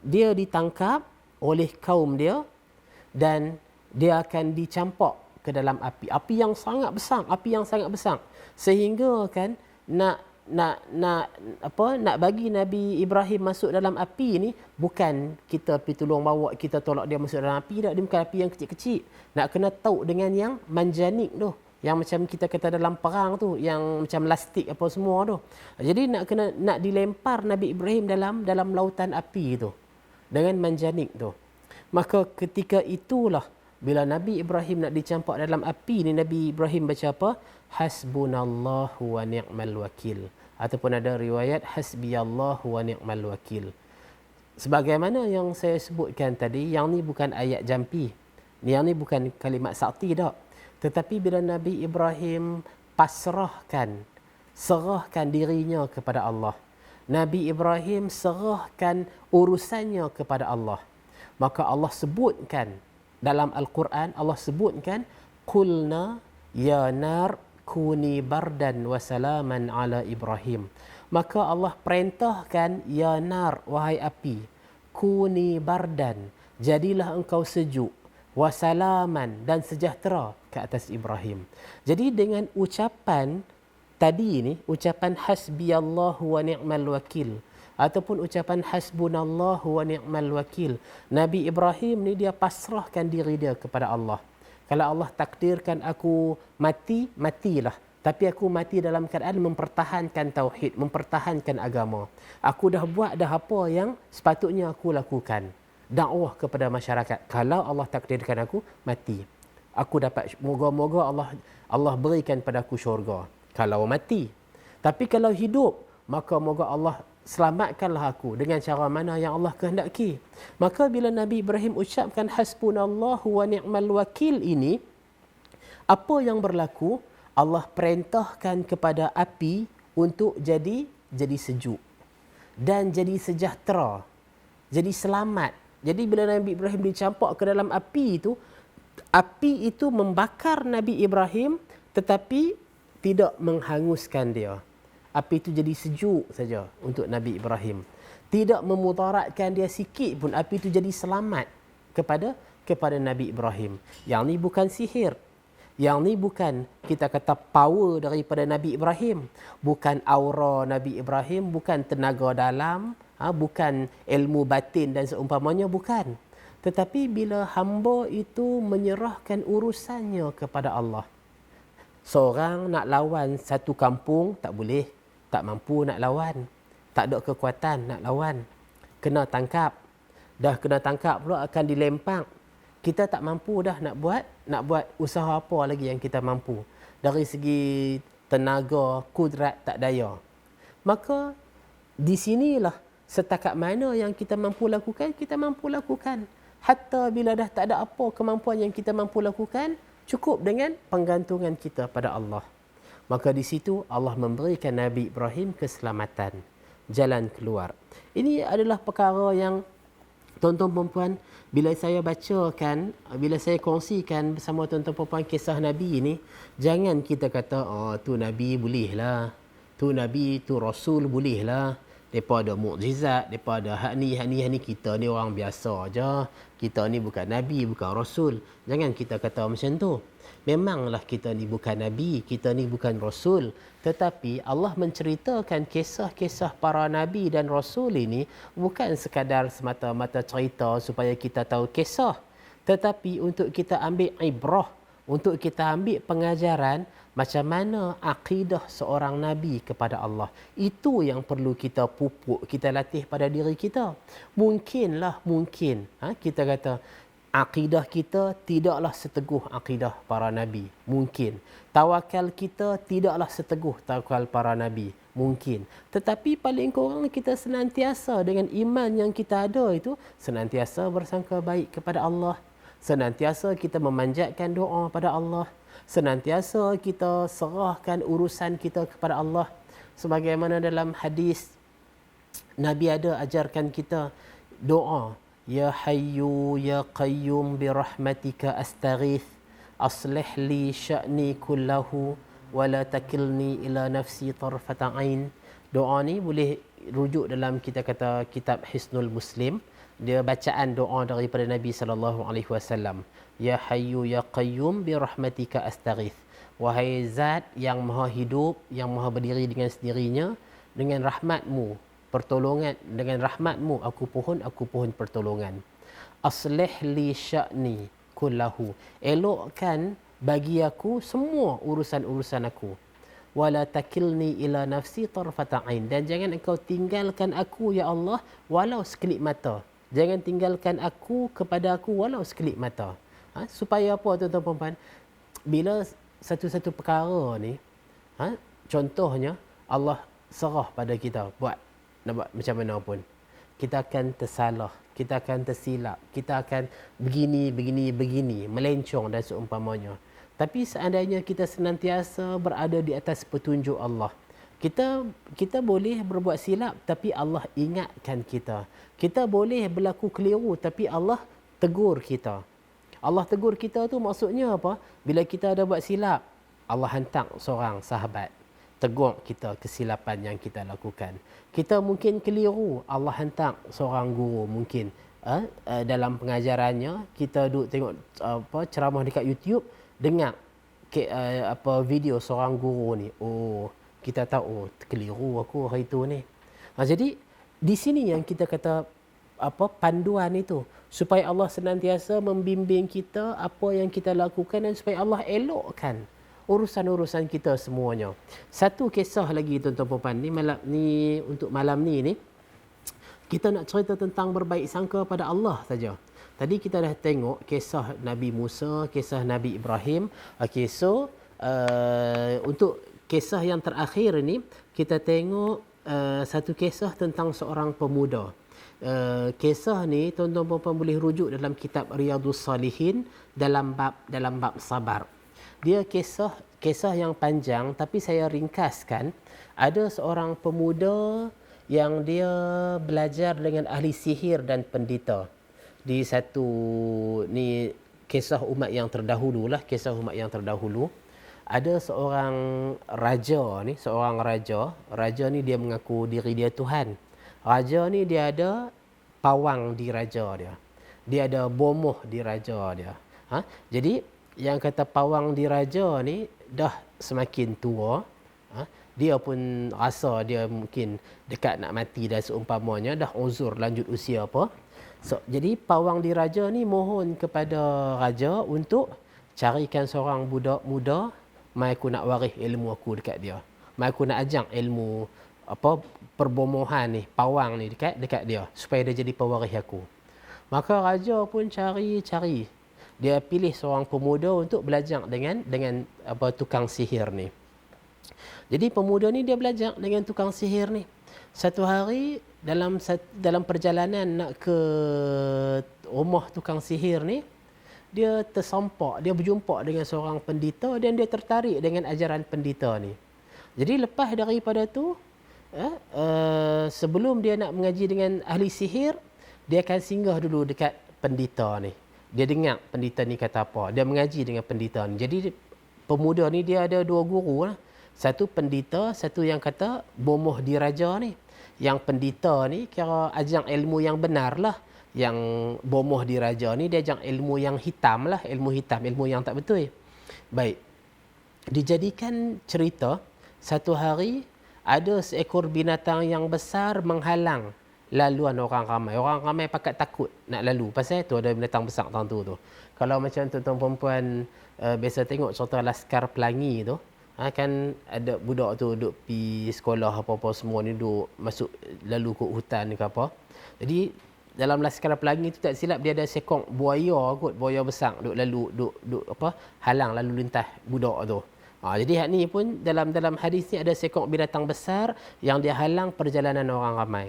dia ditangkap oleh kaum dia dan dia akan dicampak ke dalam api. Api yang sangat besar. Sehingga kan nak bagi Nabi Ibrahim masuk dalam api ni, bukan kita pergi tolong bawa, kita tolak dia masuk dalam api dah. Dia bukan api yang kecil-kecil. Nak kena tahu dengan yang manjanik tu, yang macam kita kata dalam perang tu, yang macam lastik apa semua tu. Jadi nak dilempar Nabi Ibrahim dalam lautan api tu dengan manjanik tu. Maka ketika itulah bila Nabi Ibrahim nak dicampak dalam api ni, Nabi Ibrahim baca apa? Hasbunallahu wa ni'mal wakil. Ataupun ada riwayat hasbiyallahu wa ni'mal wakil. Sebagaimana yang saya sebutkan tadi, yang ni bukan ayat jampi. Yang ni bukan kalimat sakti dak. Tetapi bila Nabi Ibrahim serahkan dirinya kepada Allah, Nabi Ibrahim serahkan urusannya kepada Allah, maka Allah sebutkan dalam Al-Quran, Allah sebutkan qulna ya nar kuni bardan wa salaman ala Ibrahim. Maka Allah perintahkan ya nar, wahai api, kuni bardan, jadilah engkau sejuk, wasalaman, dan sejahtera ke atas Ibrahim. Jadi dengan ucapan tadi ni, ucapan hasbiyallahu wa ni'mal wakil ataupun ucapan hasbunallahu wa ni'mal wakil, Nabi Ibrahim ni dia pasrahkan diri dia kepada Allah. Kalau Allah takdirkan aku mati, matilah. Tapi aku mati dalam keadaan mempertahankan tauhid, mempertahankan agama. Aku dah buat apa yang sepatutnya aku lakukan. Dakwah kepada masyarakat. Kalau Allah takdirkan aku mati, aku dapat, moga-moga Allah berikan padaku syurga kalau mati. Tapi kalau hidup, maka moga Allah selamatkanlah aku dengan cara mana yang Allah kehendaki. Maka bila Nabi Ibrahim ucapkan hasbunallahu wa ni'mal wakil ini, apa yang berlaku? Allah perintahkan kepada api untuk jadi sejuk dan jadi sejahtera, jadi selamat. Jadi bila Nabi Ibrahim dicampak ke dalam api itu membakar Nabi Ibrahim tetapi tidak menghanguskan dia. Api itu jadi sejuk saja untuk Nabi Ibrahim. Tidak memudaratkan dia sikit pun. Api itu jadi selamat kepada Nabi Ibrahim. Yang ni bukan sihir. Yang ni bukan kita kata power daripada Nabi Ibrahim. Bukan aura Nabi Ibrahim, bukan tenaga dalam, bukan ilmu batin dan seumpamanya, bukan. Tetapi bila hamba itu menyerahkan urusannya kepada Allah. Seorang nak lawan satu kampung, tak boleh. Tak mampu nak lawan. Tak ada kekuatan nak lawan. Kena tangkap. Dah kena tangkap pula akan dilempang. Kita tak mampu dah nak buat usaha apa lagi yang kita mampu. Dari segi tenaga, kudrat, tak daya. Maka di sinilah setakat mana yang kita mampu lakukan. Hatta bila dah tak ada apa kemampuan yang kita mampu lakukan, cukup dengan penggantungan kita pada Allah. Maka di situ Allah memberikan Nabi Ibrahim keselamatan, jalan keluar. Ini adalah perkara yang tuan-tuan perempuan, bila saya bacakan, bila saya kongsikan bersama tuan-tuan perempuan kisah Nabi ini, jangan kita kata, tu Nabi bolehlah, tu Nabi, tu Rasul bolehlah. Mereka ada mukjizat, mereka ada hak ni, kita ni orang biasa aja. Kita ni bukan Nabi, bukan Rasul. Jangan kita kata macam tu. Memanglah kita ni bukan Nabi, kita ni bukan Rasul. Tetapi Allah menceritakan kisah-kisah para Nabi dan Rasul ini bukan sekadar semata-mata cerita supaya kita tahu kisah. Tetapi untuk kita ambil ibrah, untuk kita ambil pengajaran macam mana akidah seorang Nabi kepada Allah. Itu yang perlu kita pupuk, kita latih pada diri kita. Mungkin kita kata, akidah kita tidaklah seteguh akidah para Nabi. Mungkin. Tawakal kita tidaklah seteguh tawakal para Nabi. Mungkin. Tetapi paling kurang kita senantiasa dengan iman yang kita ada itu, senantiasa bersangka baik kepada Allah. Senantiasa kita memanjatkan doa pada Allah. Senantiasa kita serahkan urusan kita kepada Allah. Sebagaimana dalam hadis, Nabi ada ajarkan kita doa. Ya Hayyu Ya Qayyum birahmatika astaghith aslih li sya'ni kullahu wa la takilni ila nafsi tarfata ain. Doa ni boleh rujuk dalam kita kata kitab Hisnul Muslim. Dia bacaan doa daripada Nabi sallallahu alaihi wasallam. Ya Hayyu Ya Qayyum birahmatika astaghith. Wahai Zat yang Maha hidup, yang Maha berdiri dengan sendirinya, dengan rahmatmu, pertolongan, dengan rahmatmu aku pohon pertolongan. Aslih li sya'ni kullahu. Elokkan bagi aku semua urusan-urusan aku. Wala takilni ila nafsi tarfata ain. Dan jangan engkau tinggalkan aku ya Allah walau sekelip mata. Jangan tinggalkan aku kepada aku walau sekelip mata. Supaya apa tuan-tuan puan-puan? Bila satu-satu perkara ni, contohnya Allah serah pada kita nak buat macam mana pun, kita akan tersalah, kita akan tersilap, kita akan begini, melencong dan seumpamanya. Tapi seandainya kita senantiasa berada di atas petunjuk Allah, kita boleh berbuat silap tapi Allah ingatkan kita. Kita boleh berlaku keliru tapi Allah tegur kita. Allah tegur kita tu maksudnya apa? Bila kita ada buat silap, Allah hantar seorang sahabat tegur kita kesilapan yang kita lakukan. Kita mungkin keliru, Allah hantar seorang guru mungkin dalam pengajarannya kita duduk tengok ceramah dekat YouTube, dengar video seorang guru ni. Oh, kita tahu keliru aku hari tu ni. Jadi di sini yang kita kata panduan itu supaya Allah senantiasa membimbing kita apa yang kita lakukan dan supaya Allah elokkan urusan-urusan kita semuanya. Satu kisah lagi tuan-tuan puan ni untuk malam ni kita nak cerita tentang berbaik sangka pada Allah saja. Tadi kita dah tengok kisah Nabi Musa, kisah Nabi Ibrahim. Okey, so untuk kisah yang terakhir ni kita tengok satu kisah tentang seorang pemuda. Kisah ni tuan-tuan puan boleh rujuk dalam kitab Riyadhus Salihin dalam bab sabar. Dia kisah yang panjang tapi saya ringkaskan. Ada seorang pemuda yang dia belajar dengan ahli sihir dan pendeta. Di satu ni kisah umat yang terdahulu lah, kisah umat yang terdahulu. Ada seorang raja ni, raja ni dia mengaku diri dia Tuhan. Raja ni dia ada pawang di raja dia. Dia ada bomoh di raja dia. Jadi yang kata pawang di raja ni dah semakin tua. Dia pun rasa dia mungkin dekat nak mati dah seumpamanya, dah uzur lanjut usia apa. Jadi pawang di raja ni mohon kepada raja untuk carikan seorang budak muda, mai aku nak waris ilmu aku dekat dia. Mai aku nak ajak ilmu perbomohan ni, pawang ni dekat dia supaya dia jadi pewaris aku. Maka raja pun cari. Dia pilih seorang pemuda untuk belajar dengan tukang sihir ni. Jadi pemuda ni dia belajar dengan tukang sihir ni. Satu hari dalam perjalanan nak ke rumah tukang sihir ni, dia berjumpa dengan seorang pendeta dan dia tertarik dengan ajaran pendeta ni. Jadi lepas daripada tu, sebelum dia nak mengaji dengan ahli sihir, dia akan singgah dulu dekat pendeta ni. Dia dengar pendeta ni kata apa. Dia mengaji dengan pendeta ni. Jadi pemuda ni dia ada dua guru lah. Satu pendeta, satu yang kata bomoh di raja ni. Yang pendeta ni kira ajar ilmu yang benar lah. Yang bomoh di raja ni dia ajar ilmu yang hitam lah. Ilmu hitam, ilmu yang tak betul. Baik. Dijadikan cerita, satu hari ada seekor binatang yang besar menghalang laluan orang ramai. Orang ramai pakat takut nak lalu. Pasal tu ada binatang besar tu. Kalau macam tuan-tuan perempuan biasa tengok cerita Laskar Pelangi tu, kan ada budak tu duduk pergi sekolah apa-apa semua ni duduk masuk lalu ke hutan ke apa. Jadi dalam Laskar Pelangi tu tak silap dia ada sekong buaya besar duduk lalu duduk halang lalu lintas budak tu. Jadi hak ni pun dalam hadis ni ada sekong binatang besar yang dia halang perjalanan orang ramai.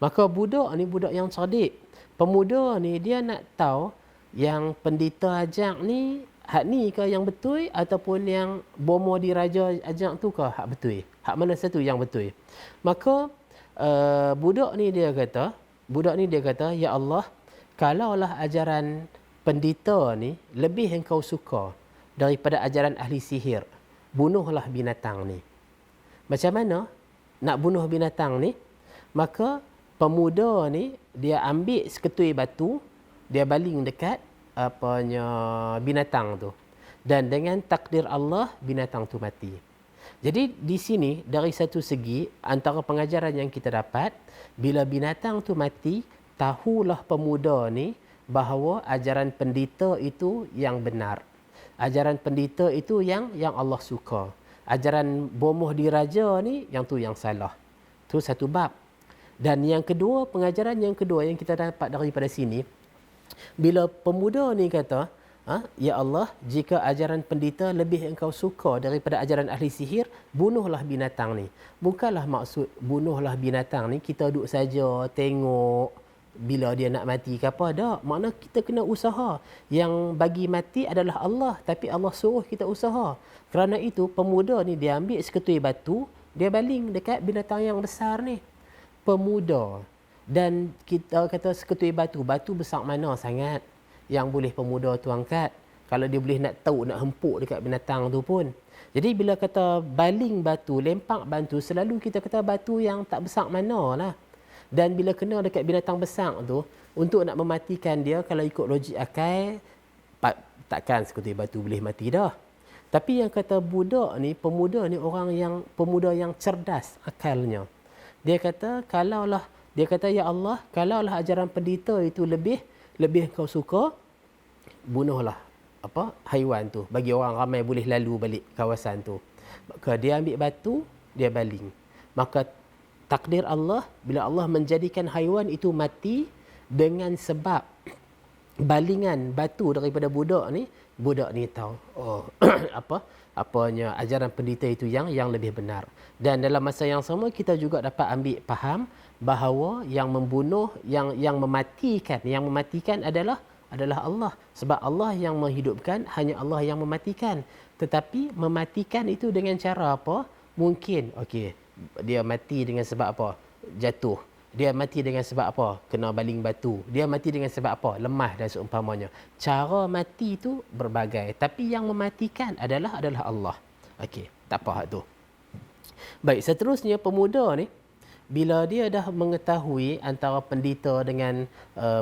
Maka budak ni budak yang cerdik. Pemuda ni dia nak tahu yang pendeta ajak ni hak ni ke yang betul ataupun yang bomoh di raja ajak tu ke hak betul? Hak mana satu yang betul? Maka budak ni dia kata, ya Allah, kalaulah ajaran pendeta ni lebih engkau suka daripada ajaran ahli sihir, bunuhlah binatang ni. Macam mana nak bunuh binatang ni? Maka pemuda ni dia ambil seketui batu, dia baling dekat binatang tu. Dan dengan takdir Allah, binatang tu mati. Jadi di sini dari satu segi antara pengajaran yang kita dapat, bila binatang tu mati, tahulah pemuda ni bahawa ajaran pendeta itu yang benar. Ajaran pendeta itu yang Allah suka. Ajaran bomoh di raja ni yang salah. Tu satu bab. Dan yang kedua, pengajaran yang kedua yang kita dapat daripada sini, bila pemuda ni kata, ya Allah, jika ajaran pendeta lebih engkau suka daripada ajaran ahli sihir, bunuhlah binatang ni. Bukanlah maksud bunuhlah binatang ni kita duduk saja tengok bila dia nak mati ke apa. Tak. Makna kita kena usaha. Yang bagi mati adalah Allah. Tapi Allah suruh kita usaha. Kerana itu, pemuda ni dia ambil seketui batu, dia baling dekat binatang yang besar ni. Pemuda. Dan kita kata seketui batu. Batu besar mana sangat yang boleh pemuda tu angkat. Kalau dia boleh nak tahu, nak hempuk dekat binatang tu pun. Jadi bila kata baling batu, lempak batu, selalu kita kata batu yang tak besar mana lah. Dan bila kena dekat binatang besar tu, untuk nak mematikan dia, kalau ikut logik akal, takkan sekutip batu boleh mati dah. Tapi yang kata budak ni, pemuda ni pemuda yang cerdas akalnya. Dia kata, ya Allah, kalaulah ajaran pendeta itu lebih kau suka, bunuhlah haiwan tu. Bagi orang ramai boleh lalu balik kawasan tu. Maka dia ambil batu, dia baling. Maka takdir Allah, bila Allah menjadikan haiwan itu mati dengan sebab balingan batu daripada budak ni tahu apanya ajaran pendeta itu yang lebih benar. Dan dalam masa yang sama kita juga dapat ambil faham bahawa yang membunuh, yang mematikan adalah Allah. Sebab Allah yang menghidupkan, hanya Allah yang mematikan. Tetapi mematikan itu dengan cara apa? Mungkin dia mati dengan sebab apa? Jatuh. Dia mati dengan sebab apa? Kena baling batu. Dia mati dengan sebab apa? Lemah dan seumpamanya. Cara mati itu berbagai. Tapi yang mematikan adalah Allah. Tak apa tu. Baik, seterusnya pemuda ni, bila dia dah mengetahui antara pendeta dengan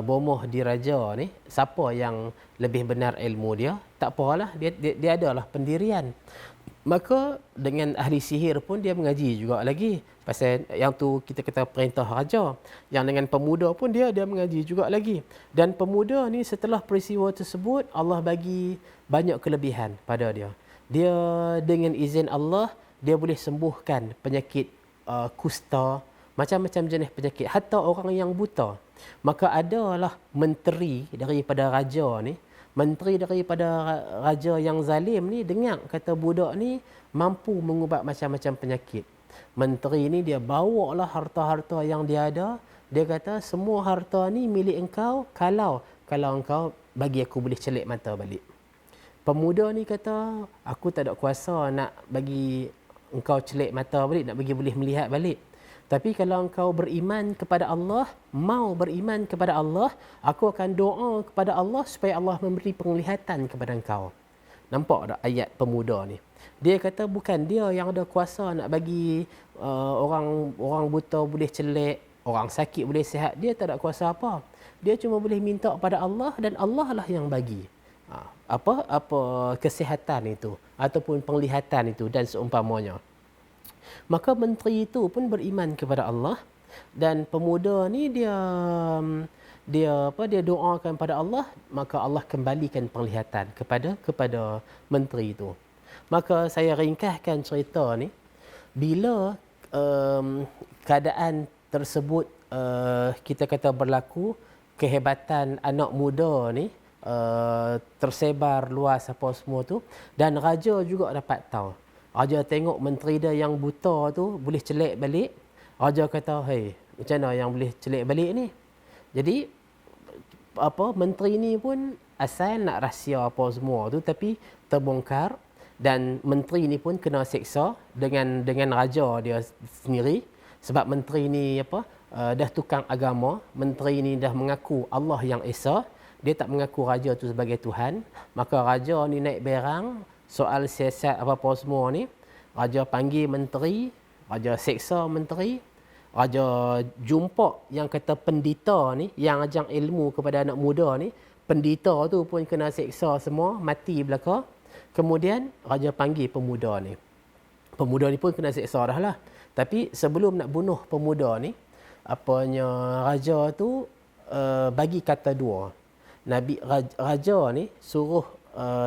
bomoh diraja ni, siapa yang lebih benar ilmu dia, tak apalah, dia adalah pendirian. Maka dengan ahli sihir pun dia mengaji juga lagi. Pasal yang tu kita kata perintah raja. Yang dengan pemuda pun dia mengaji juga lagi. Dan pemuda ni setelah peristiwa tersebut, Allah bagi banyak kelebihan pada dia. Dia dengan izin Allah, dia boleh sembuhkan penyakit kusta, macam-macam jenis penyakit. Hatta orang yang buta. Maka adalah menteri daripada raja ni, menteri daripada raja yang zalim ni dengar kata budak ni mampu mengubat macam-macam penyakit. Menteri ni dia bawalah harta-harta yang dia ada. Dia kata semua harta ni milik engkau kalau engkau bagi aku boleh celik mata balik. Pemuda ni kata aku tak ada kuasa nak bagi engkau celik mata balik, nak bagi boleh melihat balik. Tapi kalau engkau beriman kepada Allah, mau beriman kepada Allah, aku akan doa kepada Allah supaya Allah memberi penglihatan kepada engkau. Nampak tak ayat pemuda ni? Dia kata bukan dia yang ada kuasa nak bagi orang buta boleh celik, orang sakit boleh sihat. Dia tak ada kuasa apa. Dia cuma boleh minta kepada Allah dan Allah lah yang bagi. Apa kesihatan itu ataupun penglihatan itu dan seumpamanya. Maka menteri itu pun beriman kepada Allah dan pemuda ni dia doakan pada Allah, maka Allah kembalikan penglihatan kepada menteri itu. Maka saya ringkaskan cerita ni, bila keadaan tersebut kita kata berlaku, kehebatan anak muda ni tersebar luas apa semua tu, dan raja juga dapat tahu. Raja tengok menteri dia yang buta tu boleh celik balik. Raja kata, "Hei, macam mana yang boleh celik balik ni?" Jadi menteri ni pun asal nak rahsia apa semua tu, tapi terbongkar dan menteri ni pun kena seksa dengan raja dia sendiri, sebab menteri ni dah tukang agama. Menteri ni dah mengaku Allah yang Esa, dia tak mengaku raja tu sebagai Tuhan. Maka raja ni naik berang soal siasat apa-apa semua ni, raja panggil menteri, raja seksa menteri, raja jumpa yang kata pendeta ni, yang ajar ilmu kepada anak muda ni, pendeta tu pun kena seksa semua, mati belaka. Kemudian raja panggil pemuda ni. Pemuda ni pun kena seksa dah lah. Tapi sebelum nak bunuh pemuda ni, raja tu bagi kata dua. Raja ni suruh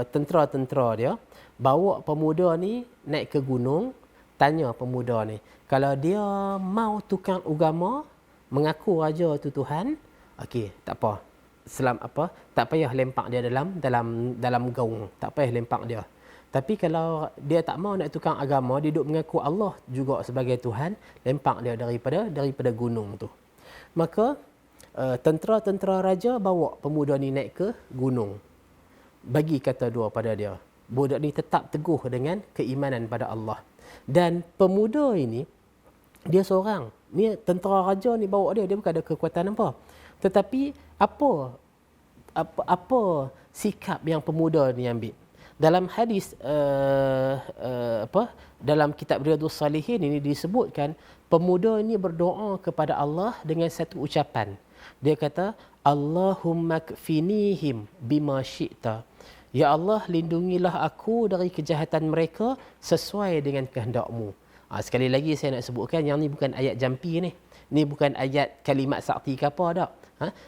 tentera-tentera dia bawa pemuda ni naik ke gunung, tanya pemuda ni, kalau dia mau tukang agama, mengaku raja tu Tuhan, tak apa. Tak payah lempak dia dalam gaung, tak payah lempak dia. Tapi kalau dia tak mau nak tukang agama, dia duk mengaku Allah juga sebagai Tuhan, lempak dia daripada gunung tu. Maka tentera-tentera raja bawa pemuda ni naik ke gunung. Bagi kata dua pada dia. Budak ni tetap teguh dengan keimanan pada Allah. Dan pemuda ini, dia seorang. Ni tentera raja ni bawa dia bukan ada kekuatan apa. Tetapi apa sikap yang pemuda ni ambil? Dalam hadis dalam kitab Riyadhus Salihin ini disebutkan pemuda ini berdoa kepada Allah dengan satu ucapan. Dia kata, Allahumma kfinihim bima syi'ta. Ya Allah, lindungilah aku dari kejahatan mereka sesuai dengan kehendak-Mu. Sekali lagi saya nak sebutkan, yang ni bukan ayat jampi ni. Ni bukan ayat kalimat sakti ke apa dak.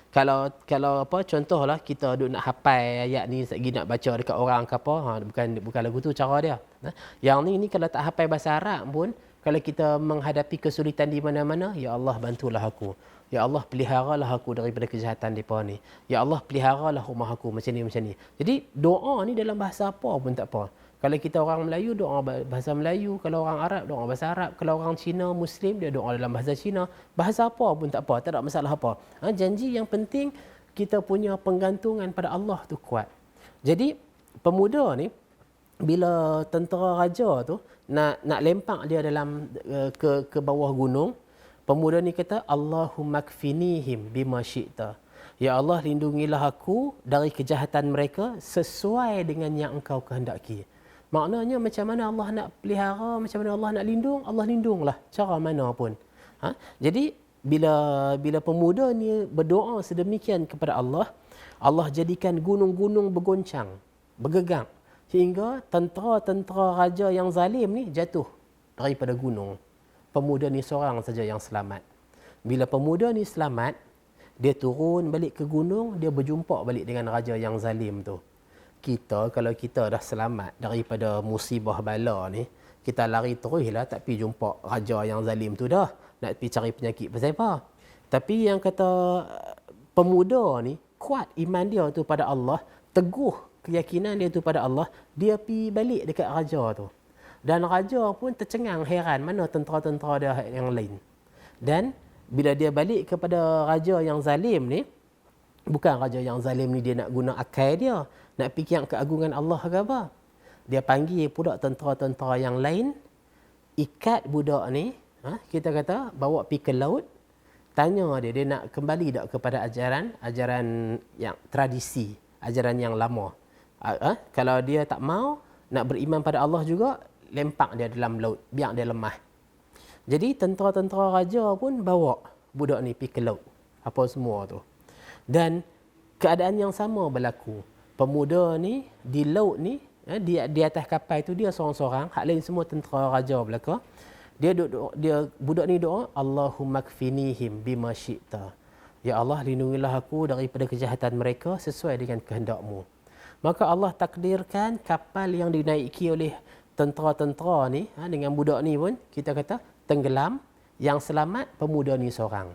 Kalau apa contohlah kita duk nak hafal ayat ni lagi nak baca dekat orang ke apa, bukan lagu tu cara dia. Yang ni kalau tak hafal bahasa Arab pun, kalau kita menghadapi kesulitan di mana-mana, ya Allah bantulah aku. Ya Allah peliharalah aku daripada kejahatan depa ni. Ya Allah peliharalah rumah aku macam ni. Jadi doa ni dalam bahasa apa pun tak apa. Kalau kita orang Melayu, doa bahasa Melayu. Kalau orang Arab, doa bahasa Arab. Kalau orang Cina, Muslim, dia doa dalam bahasa Cina. Bahasa apa pun tak apa. Tak ada masalah apa. Janji yang penting, kita punya penggantungan pada Allah tu kuat. Jadi, pemuda ni, bila tentera raja tu, nak lempak dia dalam ke bawah gunung, pemuda ni kata, Allahumma kfinihim bima syi'ta. Ya Allah, lindungilah aku dari kejahatan mereka sesuai dengan yang engkau kehendaki. Maknanya macam mana Allah nak pelihara, macam mana Allah nak lindung, Allah lindunglah cara mana pun. Jadi bila pemuda ni berdoa sedemikian kepada Allah, Allah jadikan gunung-gunung bergoncang, bergegang sehingga tentera-tentera raja yang zalim ni jatuh daripada gunung. Pemuda ni seorang saja yang selamat. Bila pemuda ni selamat, dia turun balik ke gunung, dia berjumpa balik dengan raja yang zalim tu. Kalau kita dah selamat daripada musibah bala ni, kita lari teruslah tak pergi jumpa raja yang zalim tu dah. Nak pergi cari penyakit pasal apa. Tapi yang kata pemuda ni, kuat iman dia tu pada Allah, teguh keyakinan dia tu pada Allah, dia pergi balik dekat raja tu. Dan raja pun tercengang, heran mana tentera-tentera dia yang lain. Dan bila dia balik kepada raja yang zalim ni, bukan raja yang zalim ni dia nak guna akal dia, nak fikir keagungan Allah ke apa. Dia panggil pula tentera-tentera yang lain, ikat budak ni, kita kata bawa pergi ke laut, tanya dia nak kembali tak kepada ajaran yang tradisi, ajaran yang lama. Kalau dia tak mau nak beriman pada Allah juga, lempak dia dalam laut, biar dia lemah. Jadi tentera-tentera raja pun bawa budak ni pergi ke laut. Apa semua tu. Dan keadaan yang sama berlaku. Pemuda ni di laut ni, di atas kapal tu dia seorang-seorang, hak lain semua tentera raja belaka. Budak ni doa, Allahumma kfinihim bima syi'ta. Ya Allah, lindungilah aku daripada kejahatan mereka sesuai dengan kehendak-Mu. Maka Allah takdirkan kapal yang dinaiki oleh tentera-tentera ni, dengan budak ni pun kita kata tenggelam. Yang selamat pemuda ni seorang.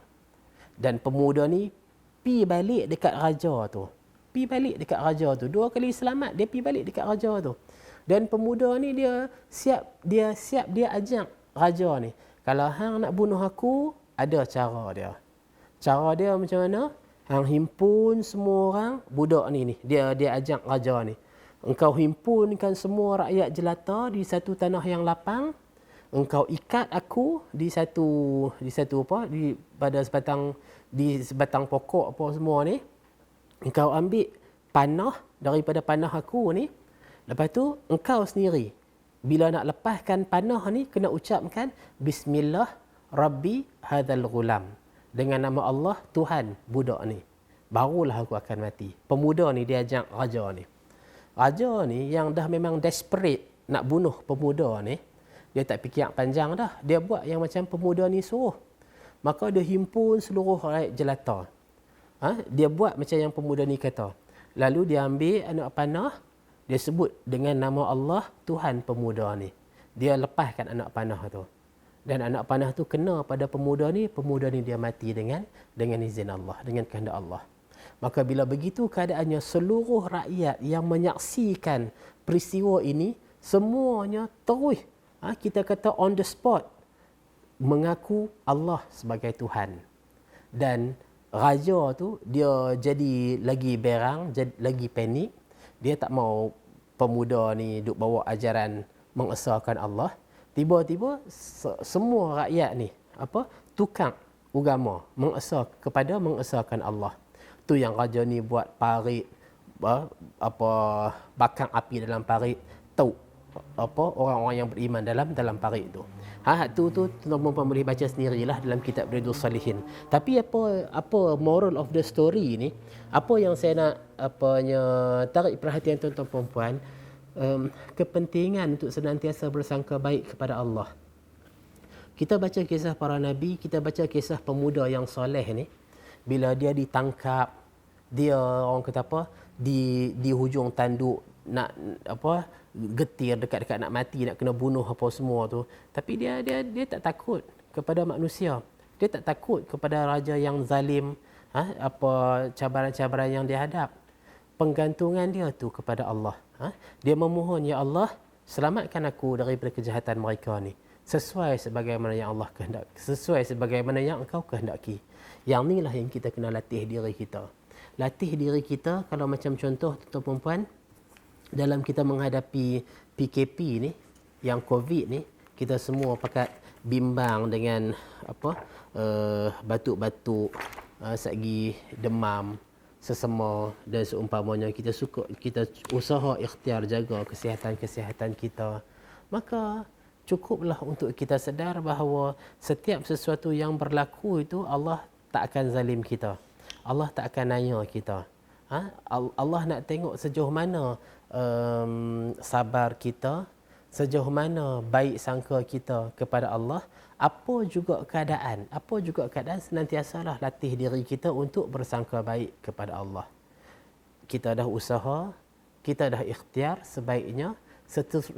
Dan pemuda ni pi balik dekat raja tu. Pi balik dekat raja tu. 2 kali selamat dia pi balik dekat raja tu. Dan pemuda ni dia ajak raja ni. Kalau hang nak bunuh aku, ada cara dia. Cara dia macam mana? Hang himpun semua orang, budak ni. Dia ajak raja ni. Engkau himpunkan semua rakyat jelata di satu tanah yang lapang. Engkau ikat aku di sebatang pokok apa semua ni. Engkau ambil panah daripada panah aku ni. Lepas tu engkau sendiri bila nak lepaskan panah ni kena ucapkan bismillah rabbi hadzal ghulam, dengan nama Allah Tuhan budak ni. Barulah aku akan mati. Pemuda ni dia ajak raja ni. Raja ni yang dah memang desperate nak bunuh pemuda ni, dia tak fikir panjang dah. Dia buat yang macam pemuda ni suruh. Maka dia himpun seluruh rakyat jelata. Dia buat macam yang pemuda ni kata. Lalu dia ambil anak panah, dia sebut dengan nama Allah Tuhan pemuda ni. Dia lepaskan anak panah tu. Dan anak panah tu kena pada pemuda ni dia mati dengan izin Allah, dengan kehendak Allah. Maka bila begitu keadaannya, seluruh rakyat yang menyaksikan peristiwa ini, semuanya terus, kita kata on the spot, mengaku Allah sebagai Tuhan. Dan raja tu dia jadi lagi berang, lagi panik. Dia tak mau pemuda ni duk bawa ajaran mengesahkan Allah. Tiba-tiba semua rakyat ni tukang agama mengesahkan Allah. Tu yang raja ni buat parit bakar api dalam parit, tahu orang-orang yang beriman dalam parit tu. Tu tuan-tuan boleh baca sendirilah dalam kitab Riyadhus Salihin. Tapi apa moral of the story ni? Apa yang saya nak tarik perhatian tuan-tuan puan-puan, kepentingan untuk senantiasa bersangka baik kepada Allah. Kita baca kisah para nabi, kita baca kisah pemuda yang soleh ni, bila dia ditangkap, dia orang kata di hujung tanduk, nak getir dekat-dekat nak mati, nak kena bunuh apa semua tu, tapi dia tak takut kepada manusia, dia tak takut kepada raja yang zalim, cabaran-cabaran yang dia hadap. Penggantungan dia tu kepada Allah. Dia memohon, ya Allah, selamatkan aku daripada kejahatan mereka ni, sesuai sebagaimana yang Allah kehendaki, sesuai sebagaimana yang Engkau kehendaki. Yang inilah yang kita kena latih diri kita. Latih diri kita, kalau macam contoh tuan-tuan puan-puan, dalam kita menghadapi PKP ni, yang COVID ni, kita semua pakat bimbang dengan batuk-batuk, sagi demam, sesama dan seumpamanya. Kita usaha ikhtiar jaga kesihatan kita. Maka cukuplah untuk kita sedar bahawa setiap sesuatu yang berlaku itu Allah tak akan zalim kita. Allah tak akan nanya kita. Allah nak tengok sejauh mana sabar kita, sejauh mana baik sangka kita kepada Allah. Apa juga keadaan senantiasalah latih diri kita untuk bersangka baik kepada Allah. Kita dah usaha, kita dah ikhtiar, sebaiknya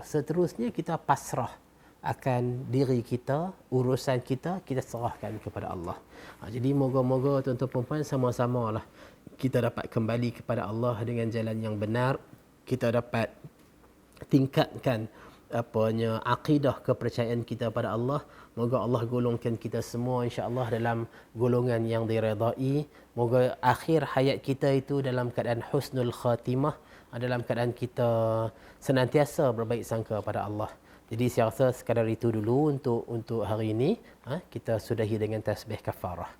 seterusnya kita pasrah akan diri kita, urusan kita serahkan kepada Allah. Jadi moga-moga tuan-tuan puan-puan sama-samalah kita dapat kembali kepada Allah dengan jalan yang benar. Kita dapat tingkatkan akidah kepercayaan kita pada Allah. Moga Allah golongkan kita semua insya-Allah dalam golongan yang diredai. Moga akhir hayat kita itu dalam keadaan husnul khatimah, dalam keadaan kita senantiasa berbaik sangka pada Allah. Jadi saya rasa sekadar itu dulu untuk hari ini. Kita sudahi dengan tasbih kafarah.